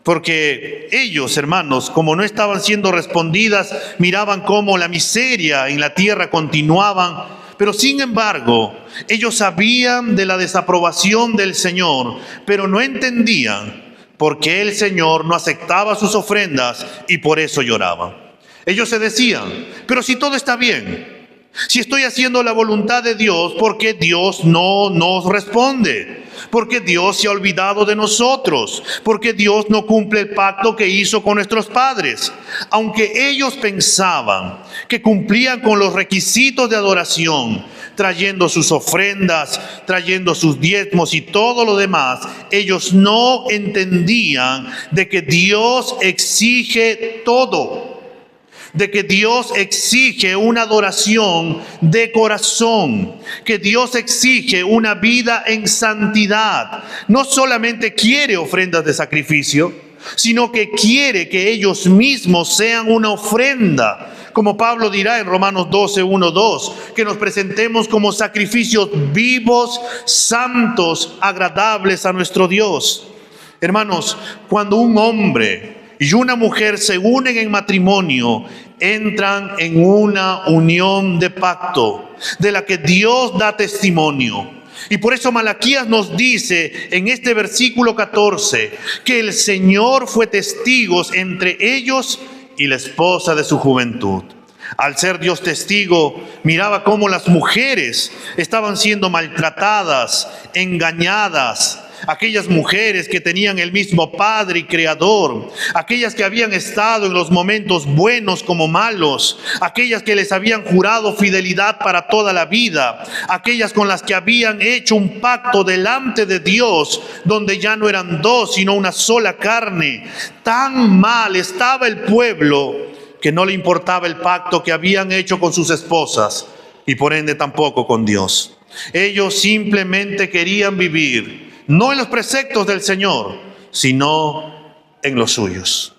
porque ellos, hermanos, como no estaban siendo respondidas, miraban cómo la miseria en la tierra continuaban. Pero sin embargo, ellos sabían de la desaprobación del Señor, pero no entendían por qué el Señor no aceptaba sus ofrendas y por eso lloraban. Ellos se decían, pero si todo está bien, si estoy haciendo la voluntad de Dios, ¿por qué Dios no nos responde? Porque Dios se ha olvidado de nosotros, porque Dios no cumple el pacto que hizo con nuestros padres. Aunque ellos pensaban que cumplían con los requisitos de adoración, trayendo sus ofrendas, trayendo sus diezmos y todo lo demás, ellos no entendían de que Dios exige todo. De que Dios exige una adoración de corazón, que Dios exige una vida en santidad. No solamente quiere ofrendas de sacrificio, sino que quiere que ellos mismos sean una ofrenda. Como Pablo dirá en Romanos 12, 1, 2, que nos presentemos como sacrificios vivos, santos, agradables a nuestro Dios. Hermanos, cuando un hombre y una mujer se unen en matrimonio, entran en una unión de pacto, de la que Dios da testimonio. Y por eso Malaquías nos dice en este versículo 14, que el Señor fue testigo entre ellos y la esposa de su juventud. Al ser Dios testigo, miraba cómo las mujeres estaban siendo maltratadas, engañadas. Aquellas mujeres que tenían el mismo Padre y Creador, aquellas que habían estado en los momentos buenos como malos, aquellas que les habían jurado fidelidad para toda la vida, aquellas con las que habían hecho un pacto delante de Dios, donde ya no eran dos, sino una sola carne. Tan mal estaba el pueblo que no le importaba el pacto que habían hecho con sus esposas y por ende tampoco con Dios. Ellos simplemente querían vivir no en los preceptos del Señor, sino en los suyos.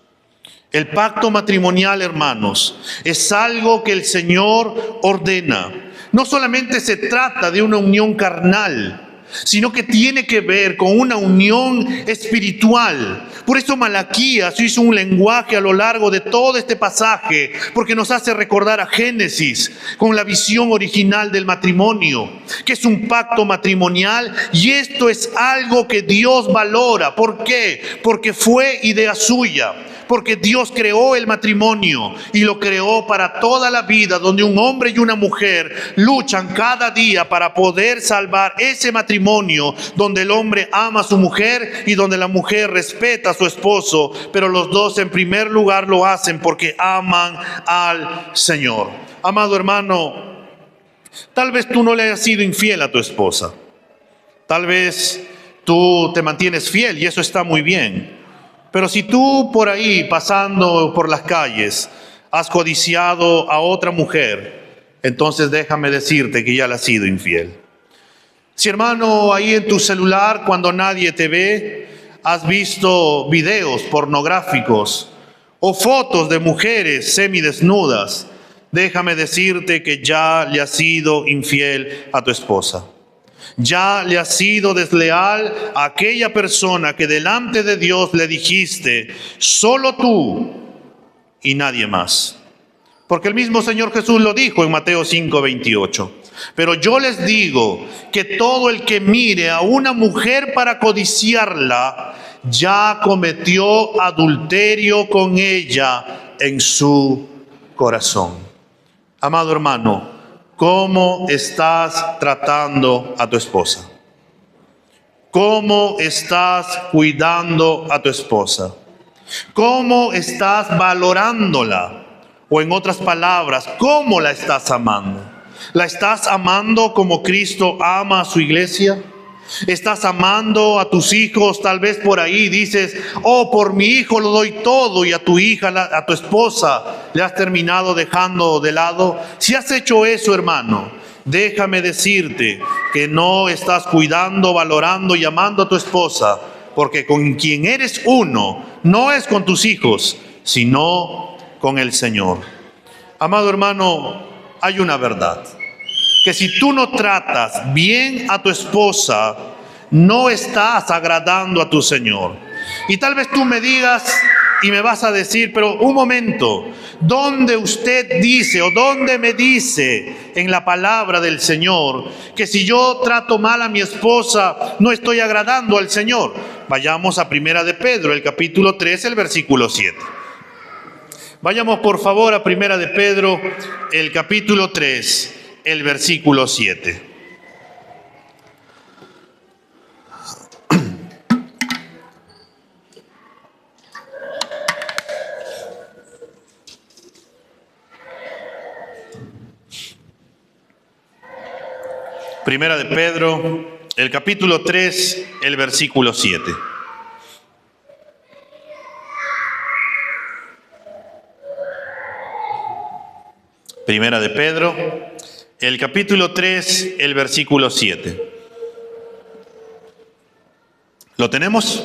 El pacto matrimonial, hermanos, es algo que el Señor ordena. No solamente se trata de una unión carnal, sino que tiene que ver con una unión espiritual. Por eso Malaquías hizo un lenguaje a lo largo de todo este pasaje, porque nos hace recordar a Génesis con la visión original del matrimonio, que es un pacto matrimonial, y esto es algo que Dios valora. ¿Por qué? Porque fue idea suya. porque Dios creó el matrimonio y lo creó para toda la vida, donde un hombre y una mujer luchan cada día para poder salvar ese matrimonio, donde el hombre ama a su mujer y donde la mujer respeta a su esposo, pero los dos en primer lugar lo hacen porque aman al Señor. Amado hermano, tal vez tú no le hayas sido infiel a tu esposa. Tal vez tú te mantienes fiel y eso está muy bien. Pero si tú por ahí, pasando por las calles, has codiciado a otra mujer, entonces déjame decirte que ya le has sido infiel. Si, hermano, ahí en tu celular, cuando nadie te ve, has visto videos pornográficos o fotos de mujeres semidesnudas, déjame decirte que ya le has sido infiel a tu esposa. Ya le has sido desleal a aquella persona que delante de Dios le dijiste, solo tú y nadie más. Porque el mismo Señor Jesús lo dijo en Mateo 5:28. Pero yo les digo que todo el que mire a una mujer para codiciarla, ya cometió adulterio con ella en su corazón. Amado hermano, ¿cómo estás tratando a tu esposa? ¿Cómo estás cuidando a tu esposa? ¿Cómo estás valorándola? O en otras palabras, ¿cómo la estás amando? ¿La estás amando como Cristo ama a su iglesia? ¿Estás amando a tus hijos? Tal vez por ahí dices, oh, por mi hijo lo doy todo, y a tu hija, a tu esposa, le has terminado dejando de lado. Si has hecho eso, hermano, déjame decirte que no estás cuidando, valorando y amando a tu esposa, porque con quien eres uno no es con tus hijos, sino con el Señor. Amado hermano, hay una verdad, que si tú no tratas bien a tu esposa, no estás agradando a tu Señor. Y tal vez tú me digas y me vas a decir, pero un momento, ¿dónde usted dice o dónde me dice en la palabra del Señor que si yo trato mal a mi esposa no estoy agradando al Señor? Vayamos a Primera de Pedro, el capítulo 3, el versículo 7. Vayamos por favor a Primera de Pedro, el capítulo 3, el versículo 7. Primera de Pedro, el capítulo 3, el versículo 7. Primera de Pedro, el capítulo 3, el versículo 7. ¿Lo tenemos?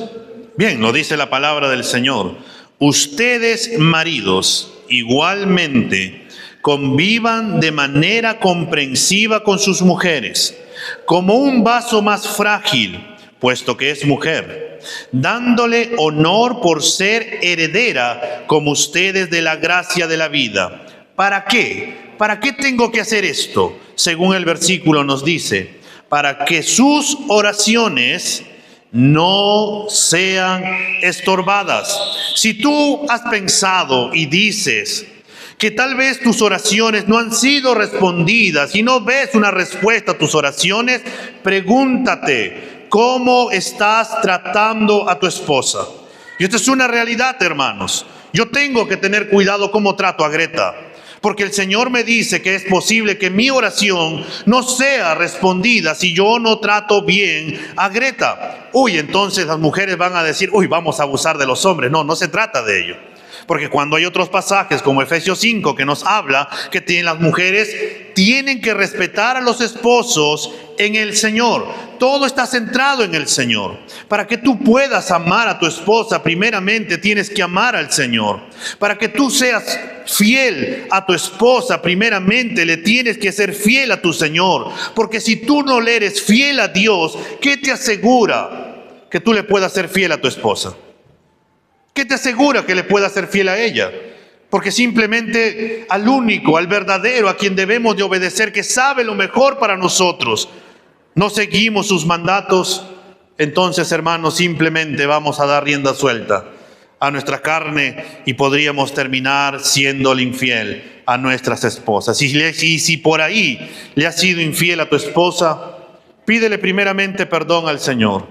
Bien, lo dice la palabra del Señor. Ustedes, maridos, igualmente, convivan de manera comprensiva con sus mujeres, como un vaso más frágil, puesto que es mujer, dándole honor por ser heredera, como ustedes, de la gracia de la vida. ¿Para qué? ¿Para qué tengo que hacer esto? Según el versículo nos dice, para que sus oraciones no sean estorbadas. Si tú has pensado y dices que tal vez tus oraciones no han sido respondidas y no ves una respuesta a tus oraciones, pregúntate, ¿cómo estás tratando a tu esposa? Y esto es una realidad, hermanos. Yo tengo que tener cuidado cómo trato a Greta, porque el Señor me dice que es posible que mi oración no sea respondida si yo no trato bien a Greta. Entonces las mujeres van a decir, vamos a abusar de los hombres. No, no se trata de ello. Porque cuando hay otros pasajes como Efesios 5 que nos habla que las mujeres tienen que respetar a los esposos en el Señor. Todo está centrado en el Señor. Para que tú puedas amar a tu esposa, primeramente tienes que amar al Señor. Para que tú seas fiel a tu esposa, primeramente le tienes que ser fiel a tu Señor. Porque si tú no le eres fiel a Dios, ¿qué te asegura que tú le puedas ser fiel a tu esposa? ¿Qué te asegura que le puedas ser fiel a ella? Porque simplemente al único, al verdadero, a quien debemos de obedecer, que sabe lo mejor para nosotros, no seguimos sus mandatos, entonces, hermanos, simplemente vamos a dar rienda suelta a nuestra carne y podríamos terminar siéndole infiel a nuestras esposas. Y si por ahí le has sido infiel a tu esposa, pídele primeramente perdón al Señor.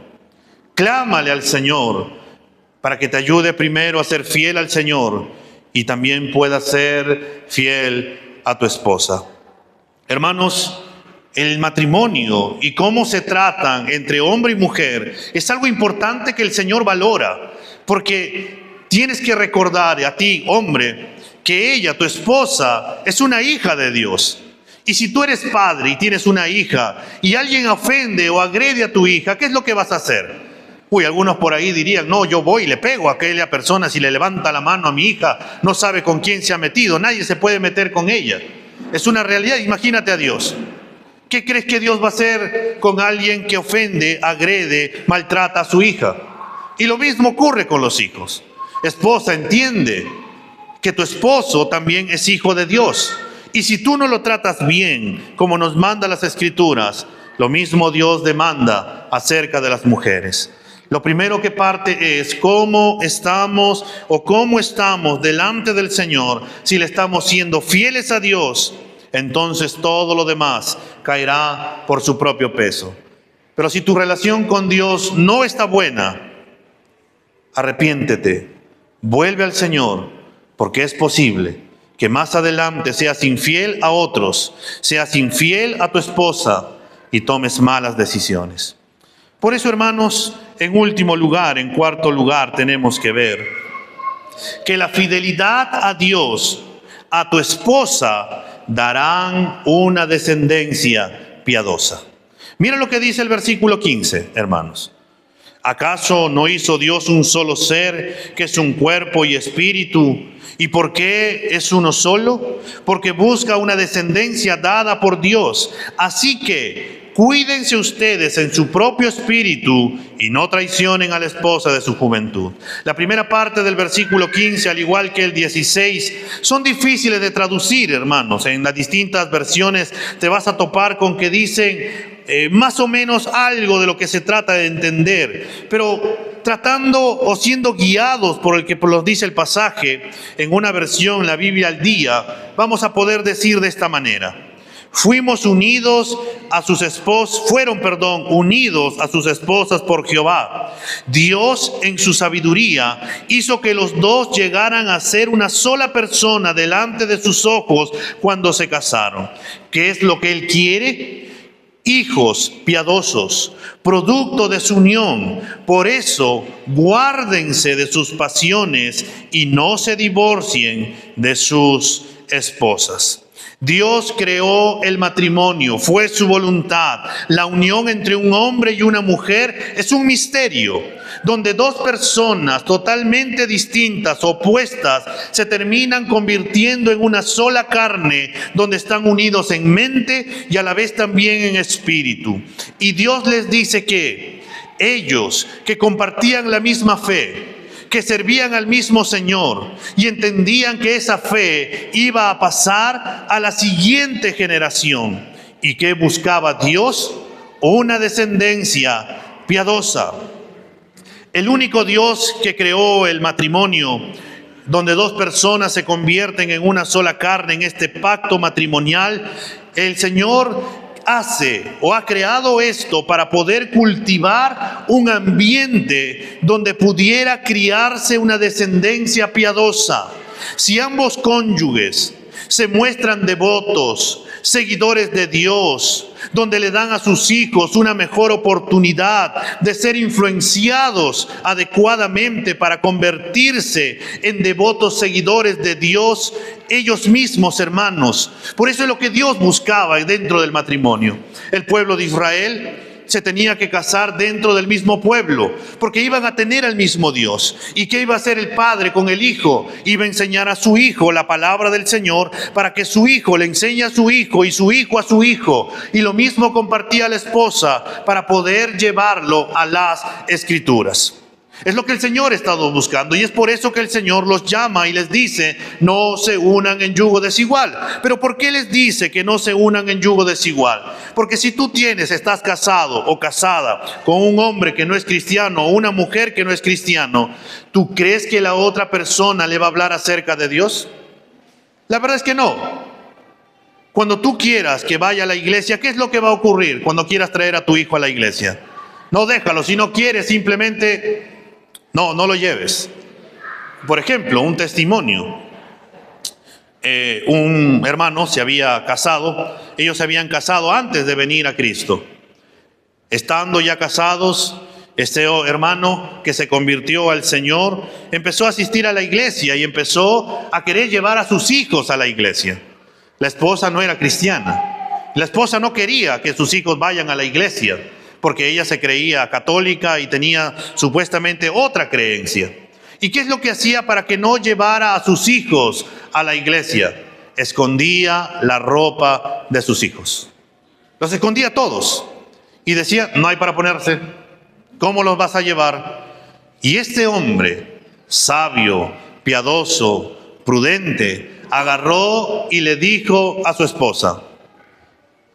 Clámale al Señor para que te ayude primero a ser fiel al Señor y también puedas ser fiel a tu esposa. Hermanos, el matrimonio y cómo se tratan entre hombre y mujer es algo importante que el Señor valora, porque tienes que recordar a ti, hombre, que ella, tu esposa, es una hija de Dios. Y si tú eres padre y tienes una hija y alguien ofende o agrede a tu hija, ¿qué es lo que vas a hacer? Algunos por ahí dirían, no, yo voy y le pego a aquella persona si le levanta la mano a mi hija, no sabe con quién se ha metido, nadie se puede meter con ella. Es una realidad, imagínate a Dios. ¿Qué crees que Dios va a hacer con alguien que ofende, agrede, maltrata a su hija? Y lo mismo ocurre con los hijos. Esposa, entiende que tu esposo también es hijo de Dios. Y si tú no lo tratas bien, como nos manda las Escrituras, lo mismo Dios demanda acerca de las mujeres. Lo primero que parte es cómo estamos delante del Señor. Si le estamos siendo fieles a Dios, entonces todo lo demás caerá por su propio peso. Pero si tu relación con Dios no está buena, arrepiéntete, vuelve al Señor, porque es posible que más adelante seas infiel a otros, seas infiel a tu esposa y tomes malas decisiones. Por eso, hermanos, en último lugar, en cuarto lugar, tenemos que ver que la fidelidad a Dios, a tu esposa, darán una descendencia piadosa. Mira lo que dice el versículo 15, hermanos. ¿Acaso no hizo Dios un solo ser, que es un cuerpo y espíritu? ¿Y por qué es uno solo? Porque busca una descendencia dada por Dios. Así que cuídense ustedes en su propio espíritu y no traicionen a la esposa de su juventud. La primera parte del versículo 15, al igual que el 16, son difíciles de traducir, hermanos. En las distintas versiones te vas a topar con que dicen más o menos algo de lo que se trata de entender, pero tratando o siendo guiados por el que nos dice el pasaje en una versión, la Biblia al día, vamos a poder decir de esta manera: fueron unidos a sus esposas por Jehová. Dios en su sabiduría hizo que los dos llegaran a ser una sola persona delante de sus ojos cuando se casaron. ¿Qué es lo que Él quiere? Hijos piadosos, producto de su unión. Por eso, guárdense de sus pasiones y no se divorcien de sus esposas. Dios creó el matrimonio, fue su voluntad. La unión entre un hombre y una mujer es un misterio, donde dos personas totalmente distintas, opuestas, se terminan convirtiendo en una sola carne, donde están unidos en mente y a la vez también en espíritu. Y Dios les dice que ellos, que compartían la misma fe, que servían al mismo Señor y entendían que esa fe iba a pasar a la siguiente generación. ¿Y qué buscaba Dios? Una descendencia piadosa. El único Dios que creó el matrimonio, donde dos personas se convierten en una sola carne, en este pacto matrimonial, el Señor ha creado esto para poder cultivar un ambiente donde pudiera criarse una descendencia piadosa. Si ambos cónyuges se muestran devotos, seguidores de Dios, donde le dan a sus hijos una mejor oportunidad de ser influenciados adecuadamente para convertirse en devotos seguidores de Dios, ellos mismos, hermanos. Por eso es lo que Dios buscaba dentro del matrimonio. El pueblo de Israel se tenía que casar dentro del mismo pueblo, porque iban a tener al mismo Dios. ¿Y qué iba a hacer el padre con el hijo? Iba a enseñar a su hijo la palabra del Señor, para que su hijo le enseñe a su hijo y su hijo a su hijo. Y lo mismo compartía la esposa para poder llevarlo a las Escrituras. Es lo que el Señor ha estado buscando y es por eso que el Señor los llama y les dice, no se unan en yugo desigual. Pero ¿por qué les dice que no se unan en yugo desigual? Porque si tú estás casado o casada con un hombre que no es cristiano o una mujer que no es cristiano, ¿tú crees que la otra persona le va a hablar acerca de Dios? La verdad es que no. Cuando tú quieras que vaya a la iglesia, ¿qué es lo que va a ocurrir cuando quieras traer a tu hijo a la iglesia? No, déjalo. Si no quieres, simplemente no lo lleves. Por ejemplo, un testimonio. Un hermano se había casado. Ellos se habían casado antes de venir a Cristo. Estando ya casados, este hermano que se convirtió al Señor empezó a asistir a la iglesia y empezó a querer llevar a sus hijos a la iglesia. La esposa no era cristiana. La esposa no quería que sus hijos vayan a la iglesia porque ella se creía católica y tenía supuestamente otra creencia. ¿Y qué es lo que hacía para que no llevara a sus hijos a la iglesia? Escondía la ropa de sus hijos. Los escondía todos. Y decía, no hay para ponerse. ¿Cómo los vas a llevar? Y este hombre, sabio, piadoso, prudente, agarró y le dijo a su esposa,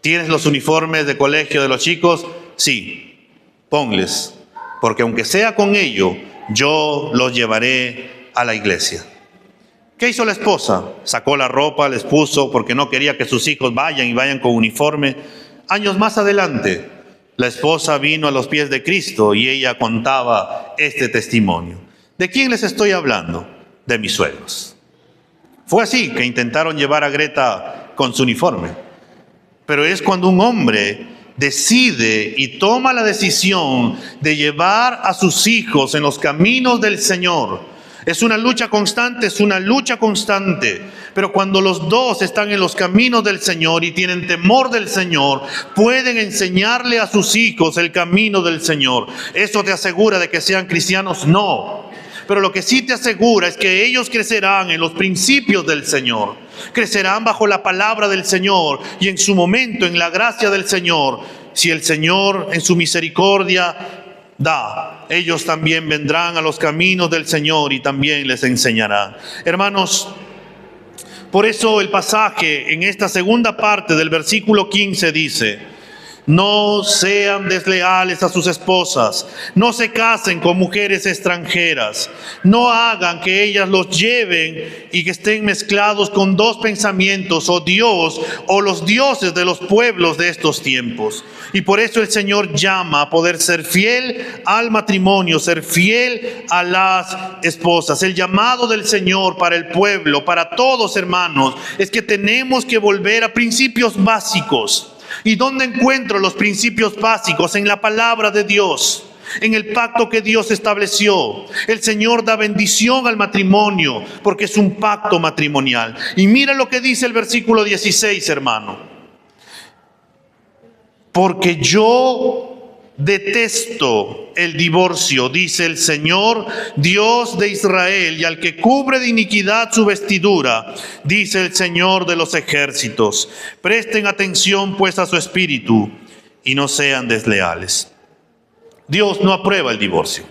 ¿tienes los uniformes de colegio de los chicos? Sí, ponles, porque aunque sea con ello, yo los llevaré a la iglesia. ¿Qué hizo la esposa? Sacó la ropa, les puso, porque no quería que sus hijos vayan con uniforme. Años más adelante, la esposa vino a los pies de Cristo y ella contaba este testimonio. ¿De quién les estoy hablando? De mis suegros. Fue así que intentaron llevar a Greta con su uniforme. Pero es cuando un hombre decide y toma la decisión de llevar a sus hijos en los caminos del Señor. Es una lucha constante, pero cuando los dos están en los caminos del Señor y tienen temor del Señor, pueden enseñarle a sus hijos el camino del Señor. ¿Eso te asegura de que sean cristianos? No. Pero lo que sí te asegura es que ellos crecerán en los principios del Señor. Crecerán bajo la palabra del Señor y en su momento, en la gracia del Señor. Si el Señor en su misericordia da, ellos también vendrán a los caminos del Señor y también les enseñará. Hermanos, por eso el pasaje en esta segunda parte del versículo 15 dice, no sean desleales a sus esposas, no se casen con mujeres extranjeras, no hagan que ellas los lleven y que estén mezclados con dos pensamientos, o Dios o los dioses de los pueblos de estos tiempos. Y por eso el Señor llama a poder ser fiel al matrimonio, ser fiel a las esposas. El llamado del Señor para el pueblo, para todos, hermanos, es que tenemos que volver a principios básicos. ¿Y dónde encuentro los principios básicos? En la palabra de Dios, en el pacto que Dios estableció. El Señor da bendición al matrimonio porque es un pacto matrimonial. Y mira lo que dice el versículo 16, hermano. Porque yo detesto el divorcio, dice el Señor, Dios de Israel, y al que cubre de iniquidad su vestidura, dice el Señor de los ejércitos. Presten atención pues a su espíritu y no sean desleales. Dios no aprueba el divorcio.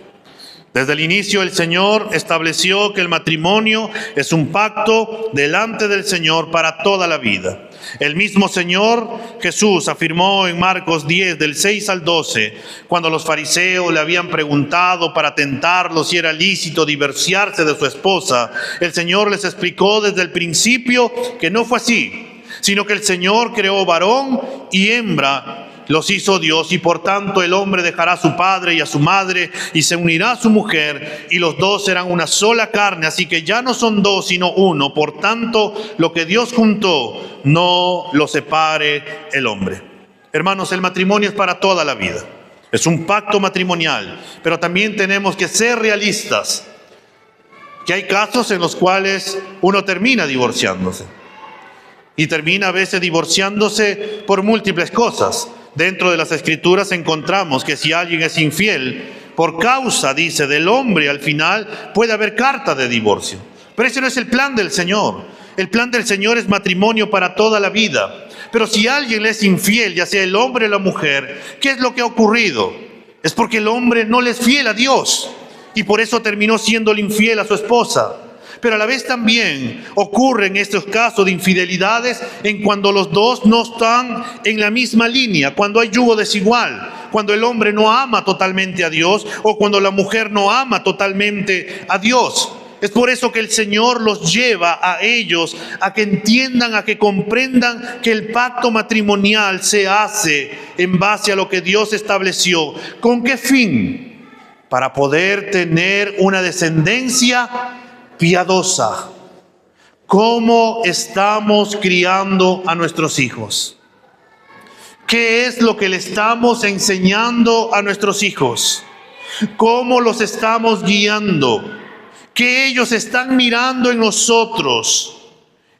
Desde el inicio el Señor estableció que el matrimonio es un pacto delante del Señor para toda la vida. El mismo Señor Jesús afirmó en Marcos 10, del 6 al 12, cuando los fariseos le habían preguntado para tentarlo si era lícito divorciarse de su esposa. El Señor les explicó desde el principio que no fue así, sino que el Señor creó varón y hembra, los hizo Dios, y por tanto el hombre dejará a su padre y a su madre y se unirá a su mujer y los dos serán una sola carne. Así que ya no son dos sino uno. Por tanto, lo que Dios juntó, no lo separe el hombre. Hermanos, el matrimonio es para toda la vida. Es un pacto matrimonial, pero también tenemos que ser realistas. Que hay casos en los cuales uno termina divorciándose. Y termina a veces divorciándose por múltiples cosas. Dentro de las Escrituras encontramos que si alguien es infiel, por causa, dice, del hombre, al final puede haber carta de divorcio. Pero ese no es el plan del Señor. El plan del Señor es matrimonio para toda la vida. Pero si alguien le es infiel, ya sea el hombre o la mujer, ¿qué es lo que ha ocurrido? Es porque el hombre no le es fiel a Dios. y por eso terminó siendo infiel a su esposa. Pero a la vez también ocurren estos casos de infidelidades en cuando los dos no están en la misma línea, cuando hay yugo desigual, cuando el hombre no ama totalmente a Dios o cuando la mujer no ama totalmente a Dios. Es por eso que el Señor los lleva a ellos a que entiendan, a que comprendan que el pacto matrimonial se hace en base a lo que Dios estableció. ¿Con qué fin? Para poder tener una descendencia piadosa. ¿Cómo estamos criando a nuestros hijos? ¿Qué es lo que le estamos enseñando a nuestros hijos? ¿Cómo los estamos guiando? ¿Qué ellos están mirando en nosotros?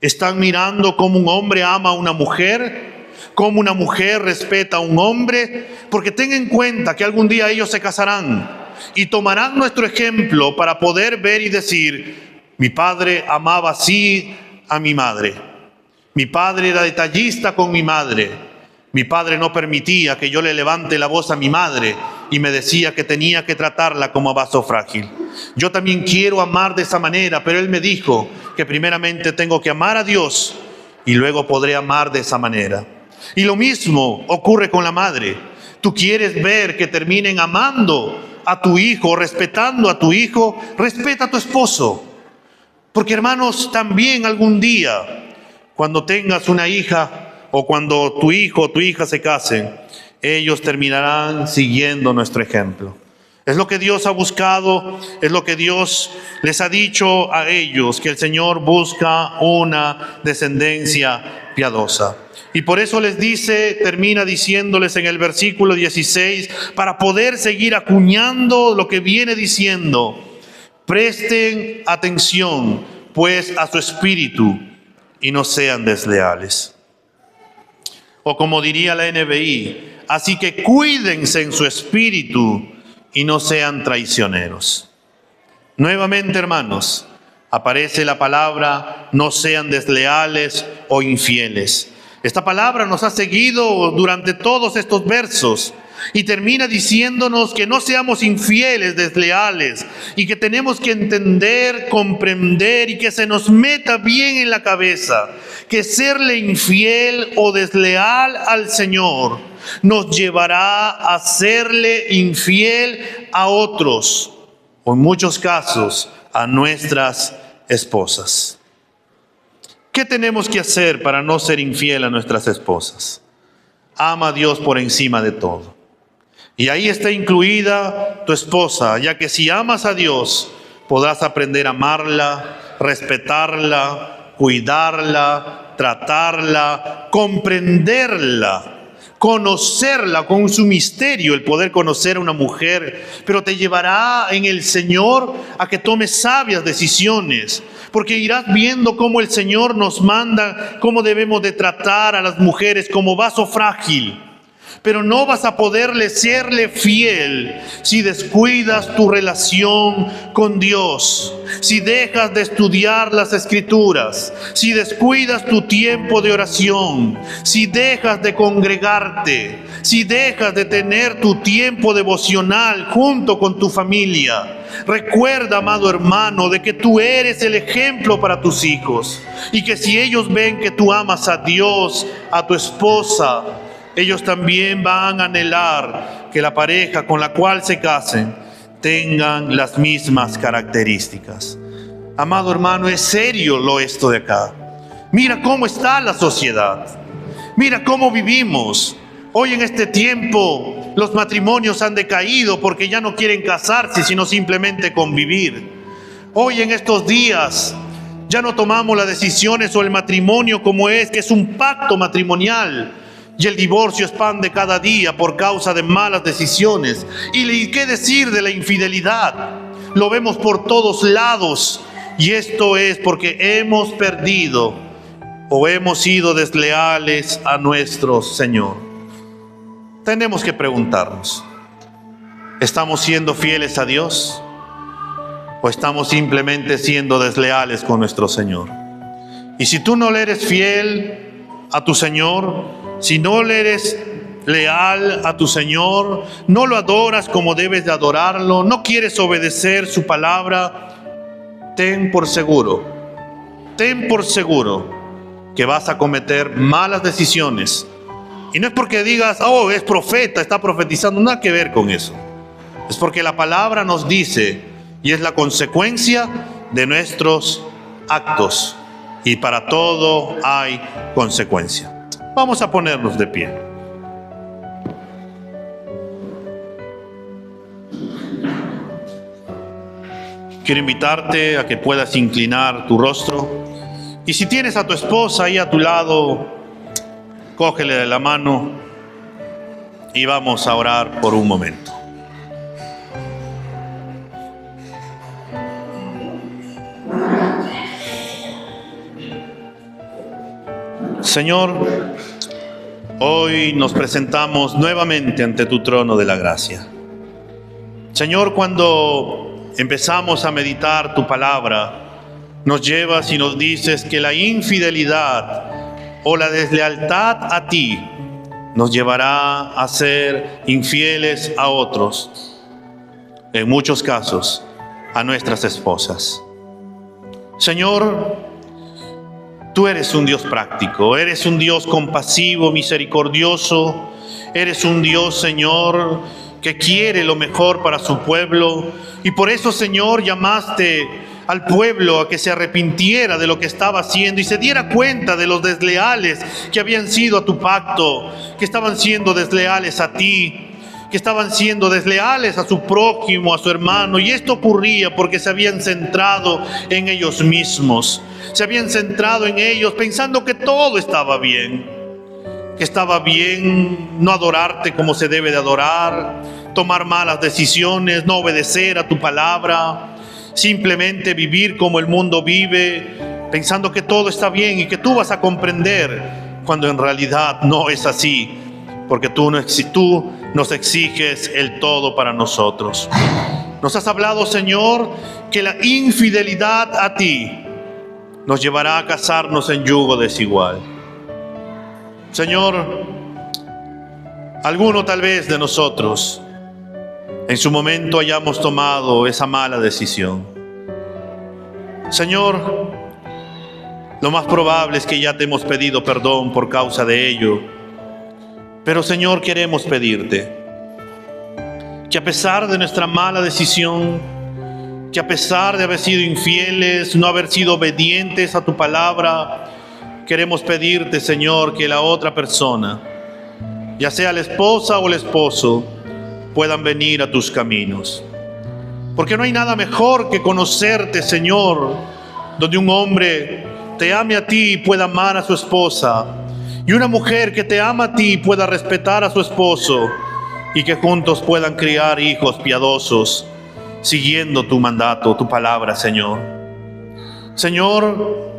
¿Están mirando cómo un hombre ama a una mujer? ¿Cómo una mujer respeta a un hombre? Porque ten en cuenta que algún día ellos se casarán y tomarán nuestro ejemplo para poder ver y decir: mi padre amaba así a mi madre. Mi padre era detallista con mi madre. Mi padre no permitía que yo le levante la voz a mi madre y me decía que tenía que tratarla como a vaso frágil. Yo también quiero amar de esa manera, pero él me dijo que primeramente tengo que amar a Dios y luego podré amar de esa manera. Y lo mismo ocurre con la madre. Tú quieres ver que terminen amando a tu hijo, respetando a tu hijo, respeta a tu esposo. Porque, hermanos, también algún día, cuando tengas una hija o cuando tu hijo o tu hija se casen, ellos terminarán siguiendo nuestro ejemplo. Es lo que Dios ha buscado, es lo que Dios les ha dicho a ellos, que el Señor busca una descendencia piadosa. Y por eso les dice, termina diciéndoles en el versículo 16, para poder seguir acuñando lo que viene diciendo: presten atención, pues, a su espíritu y no sean desleales. O como diría la NBI, así que cuídense en su espíritu y no sean traicioneros. Nuevamente, hermanos, aparece la palabra no sean desleales o infieles. Esta palabra nos ha seguido durante todos estos versos y termina diciéndonos que no seamos infieles, desleales, y que tenemos que entender, comprender y que se nos meta bien en la cabeza que serle infiel o desleal al Señor nos llevará a serle infiel a otros, o en muchos casos a nuestras esposas. ¿Qué tenemos que hacer para no ser infiel a nuestras esposas? Ama a Dios por encima de todo. Y ahí está incluida tu esposa, ya que si amas a Dios, podrás aprender a amarla, respetarla, cuidarla, tratarla, comprenderla, conocerla con su misterio, el poder conocer a una mujer, pero te llevará en el Señor a que tomes sabias decisiones, porque irás viendo cómo el Señor nos manda, cómo debemos de tratar a las mujeres como vaso frágil. Pero no vas a poderle serle fiel si descuidas tu relación con Dios, si dejas de estudiar las Escrituras, si descuidas tu tiempo de oración, si dejas de congregarte, si dejas de tener tu tiempo devocional junto con tu familia. Recuerda, amado hermano, de que tú eres el ejemplo para tus hijos y que si ellos ven que tú amas a Dios, a tu esposa, ellos también van a anhelar que la pareja con la cual se casen tengan las mismas características. Amado hermano, es serio esto de acá. Mira cómo está la sociedad. Mira cómo vivimos. Hoy en este tiempo los matrimonios han decaído porque ya no quieren casarse, sino simplemente convivir. Hoy en estos días ya no tomamos las decisiones o el matrimonio como es, que es un pacto matrimonial. Y el divorcio es pan de cada día por causa de malas decisiones. ¿Y qué decir de la infidelidad? Lo vemos por todos lados. Y esto es porque hemos perdido o hemos sido desleales a nuestro Señor. Tenemos que preguntarnos, ¿estamos siendo fieles a Dios? ¿O estamos simplemente siendo desleales con nuestro Señor? Y si tú no le eres fiel a tu Señor, si no le eres leal a tu Señor, no lo adoras como debes de adorarlo, no quieres obedecer su palabra, ten por seguro que vas a cometer malas decisiones. Y no es porque digas, oh, es profeta, está profetizando, nada que ver con eso. Es porque la palabra nos dice, y es la consecuencia de nuestros actos. Y para todo hay consecuencia. Vamos a ponernos de pie. Quiero invitarte a que puedas inclinar tu rostro. Y si tienes a tu esposa ahí a tu lado, cógele de la mano y vamos a orar por un momento. Señor, hoy nos presentamos nuevamente ante tu trono de la gracia. Señor, cuando empezamos a meditar tu palabra, nos llevas y nos dices que la infidelidad o la deslealtad a ti nos llevará a ser infieles a otros, en muchos casos a nuestras esposas. Señor, tú eres un Dios práctico, eres un Dios compasivo, misericordioso, eres un Dios, Señor, que quiere lo mejor para su pueblo. Y por eso, Señor, llamaste al pueblo a que se arrepintiera de lo que estaba haciendo y se diera cuenta de los desleales que habían sido a tu pacto, que estaban siendo desleales a ti, que estaban siendo desleales a su prójimo, a su hermano. Y esto ocurría porque se habían centrado en ellos mismos. Se habían centrado en ellos pensando que todo estaba bien. Que estaba bien no adorarte como se debe de adorar, tomar malas decisiones, no obedecer a tu palabra, simplemente vivir como el mundo vive, pensando que todo está bien y que tú vas a comprender, cuando en realidad no es así, porque tú nos exiges el todo para nosotros. Nos has hablado, Señor, que la infidelidad a ti nos llevará a casarnos en yugo desigual. Señor, alguno tal vez de nosotros en su momento hayamos tomado esa mala decisión. Señor, lo más probable es que ya te hemos pedido perdón por causa de ello. Pero, Señor, queremos pedirte que a pesar de nuestra mala decisión, que a pesar de haber sido infieles, no haber sido obedientes a tu palabra, queremos pedirte, Señor, que la otra persona, ya sea la esposa o el esposo, puedan venir a tus caminos. Porque no hay nada mejor que conocerte, Señor, donde un hombre te ame a ti y pueda amar a su esposa, y una mujer que te ama a ti pueda respetar a su esposo, y que juntos puedan criar hijos piadosos, siguiendo tu mandato, tu palabra, Señor. Señor,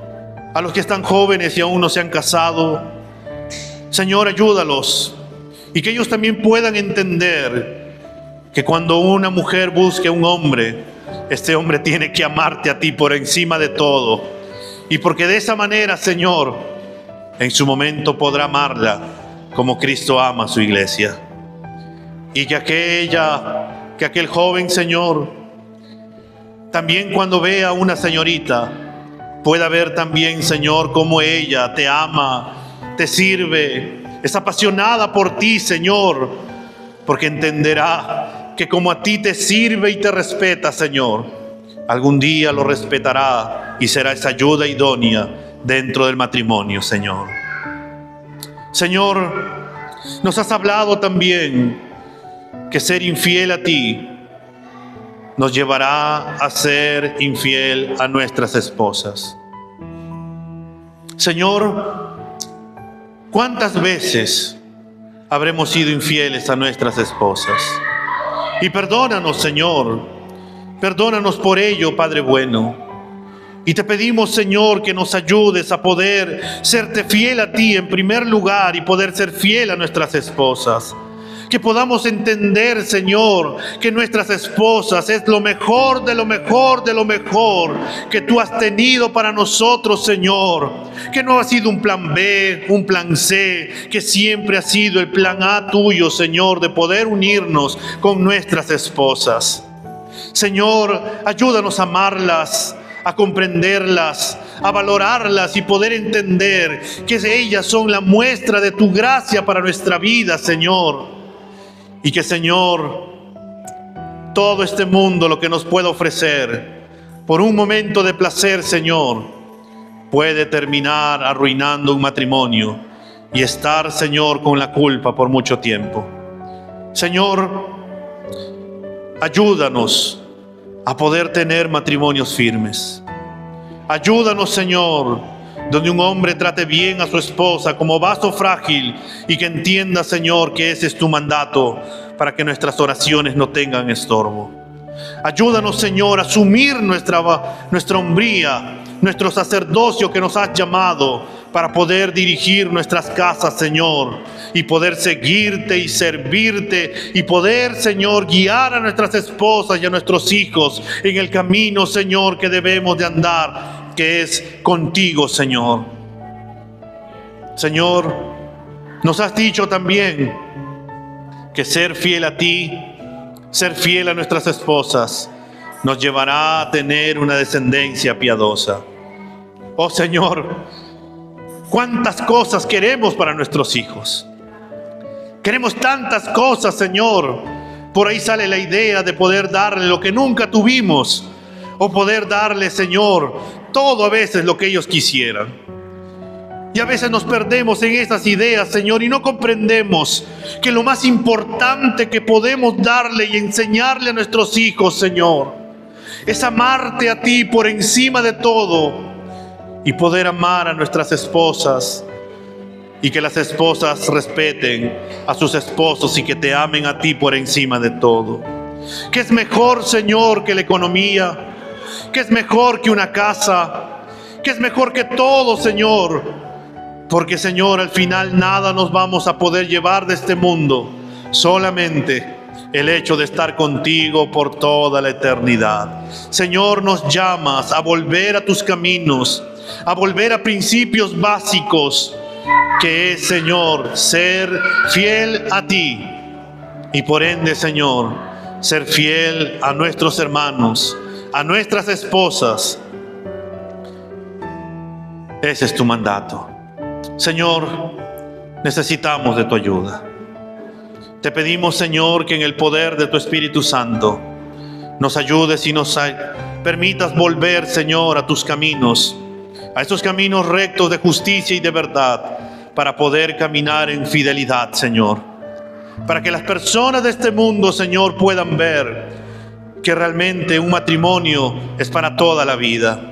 a los que están jóvenes y aún no se han casado, Señor, ayúdalos, y que ellos también puedan entender que cuando una mujer busque a un hombre, este hombre tiene que amarte a ti por encima de todo, y porque de esa manera, Señor, en su momento podrá amarla como Cristo ama a su iglesia. Y que aquel joven, Señor, también cuando vea a una señorita, pueda ver también, Señor, cómo ella te ama, te sirve, es apasionada por ti, Señor, porque entenderá que como a ti te sirve y te respeta, Señor, algún día lo respetará y será esa ayuda idónea dentro del matrimonio, Señor. Señor, nos has hablado también que ser infiel a ti nos llevará a ser infiel a nuestras esposas. Señor, ¿cuántas veces habremos sido infieles a nuestras esposas? Y perdónanos, Señor, perdónanos por ello, Padre bueno. Y te pedimos, Señor, que nos ayudes a poder serte fiel a ti en primer lugar y poder ser fiel a nuestras esposas. Que podamos entender, Señor, que nuestras esposas es lo mejor de lo mejor de lo mejor que tú has tenido para nosotros, Señor. Que no ha sido un plan B, un plan C, que siempre ha sido el plan A tuyo, Señor, de poder unirnos con nuestras esposas. Señor, ayúdanos a amarlas, a comprenderlas, a valorarlas y poder entender que ellas son la muestra de tu gracia para nuestra vida, Señor. Y que, Señor, todo este mundo, lo que nos pueda ofrecer por un momento de placer, Señor, puede terminar arruinando un matrimonio y estar, Señor, con la culpa por mucho tiempo. Señor, ayúdanos a poder tener matrimonios firmes. Ayúdanos, Señor, donde un hombre trate bien a su esposa como vaso frágil y que entienda, Señor, que ese es tu mandato para que nuestras oraciones no tengan estorbo. Ayúdanos, Señor, a asumir nuestra hombría, nuestro sacerdocio que nos has llamado para poder dirigir nuestras casas, Señor, y poder seguirte y servirte y poder, Señor, guiar a nuestras esposas y a nuestros hijos en el camino, Señor, que debemos de andar, que es contigo, Señor. Señor, nos has dicho también que ser fiel a ti, ser fiel a nuestras esposas, nos llevará a tener una descendencia piadosa. Oh Señor, cuántas cosas queremos para nuestros hijos. Queremos tantas cosas, Señor. Por ahí sale la idea de poder darle lo que nunca tuvimos, o poder darle, Señor, todo a veces lo que ellos quisieran. Y a veces nos perdemos en esas ideas, Señor, y no comprendemos que lo más importante que podemos darle y enseñarle a nuestros hijos, Señor, es amarte a ti por encima de todo y poder amar a nuestras esposas, y que las esposas respeten a sus esposos y que te amen a ti por encima de todo. ¿Qué es mejor, Señor, que la economía? ¿Qué es mejor que una casa? ¿Qué es mejor que todo, Señor? Porque, Señor, al final nada nos vamos a poder llevar de este mundo, solamente el hecho de estar contigo por toda la eternidad. Señor, nos llamas a volver a tus caminos, a volver a principios básicos, que es, Señor, ser fiel a ti y por ende, Señor, ser fiel a nuestros hermanos, a nuestras esposas. Ese es tu mandato. Señor, necesitamos de tu ayuda. Te pedimos, Señor, que en el poder de tu Espíritu Santo nos ayudes y nos permitas volver, Señor, a tus caminos, a esos caminos rectos de justicia y de verdad, para poder caminar en fidelidad, Señor. Para que las personas de este mundo, Señor, puedan ver que realmente un matrimonio es para toda la vida.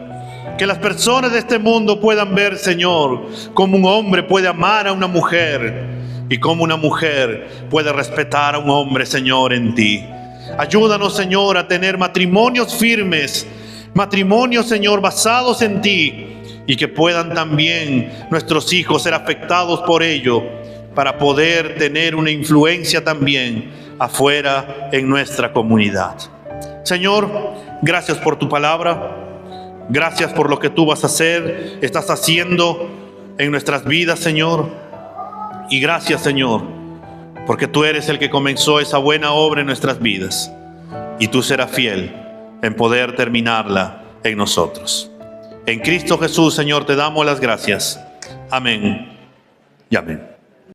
Que las personas de este mundo puedan ver, Señor, cómo un hombre puede amar a una mujer y cómo una mujer puede respetar a un hombre, Señor, en ti. Ayúdanos, Señor, a tener matrimonios firmes, matrimonios, Señor, basados en ti, y que puedan también nuestros hijos ser afectados por ello, para poder tener una influencia también afuera en nuestra comunidad. Señor, gracias por tu palabra. Gracias por lo que tú vas a hacer, estás haciendo en nuestras vidas, Señor. Y gracias, Señor, porque tú eres el que comenzó esa buena obra en nuestras vidas. Y tú serás fiel en poder terminarla en nosotros. En Cristo Jesús, Señor, te damos las gracias. Amén y amén.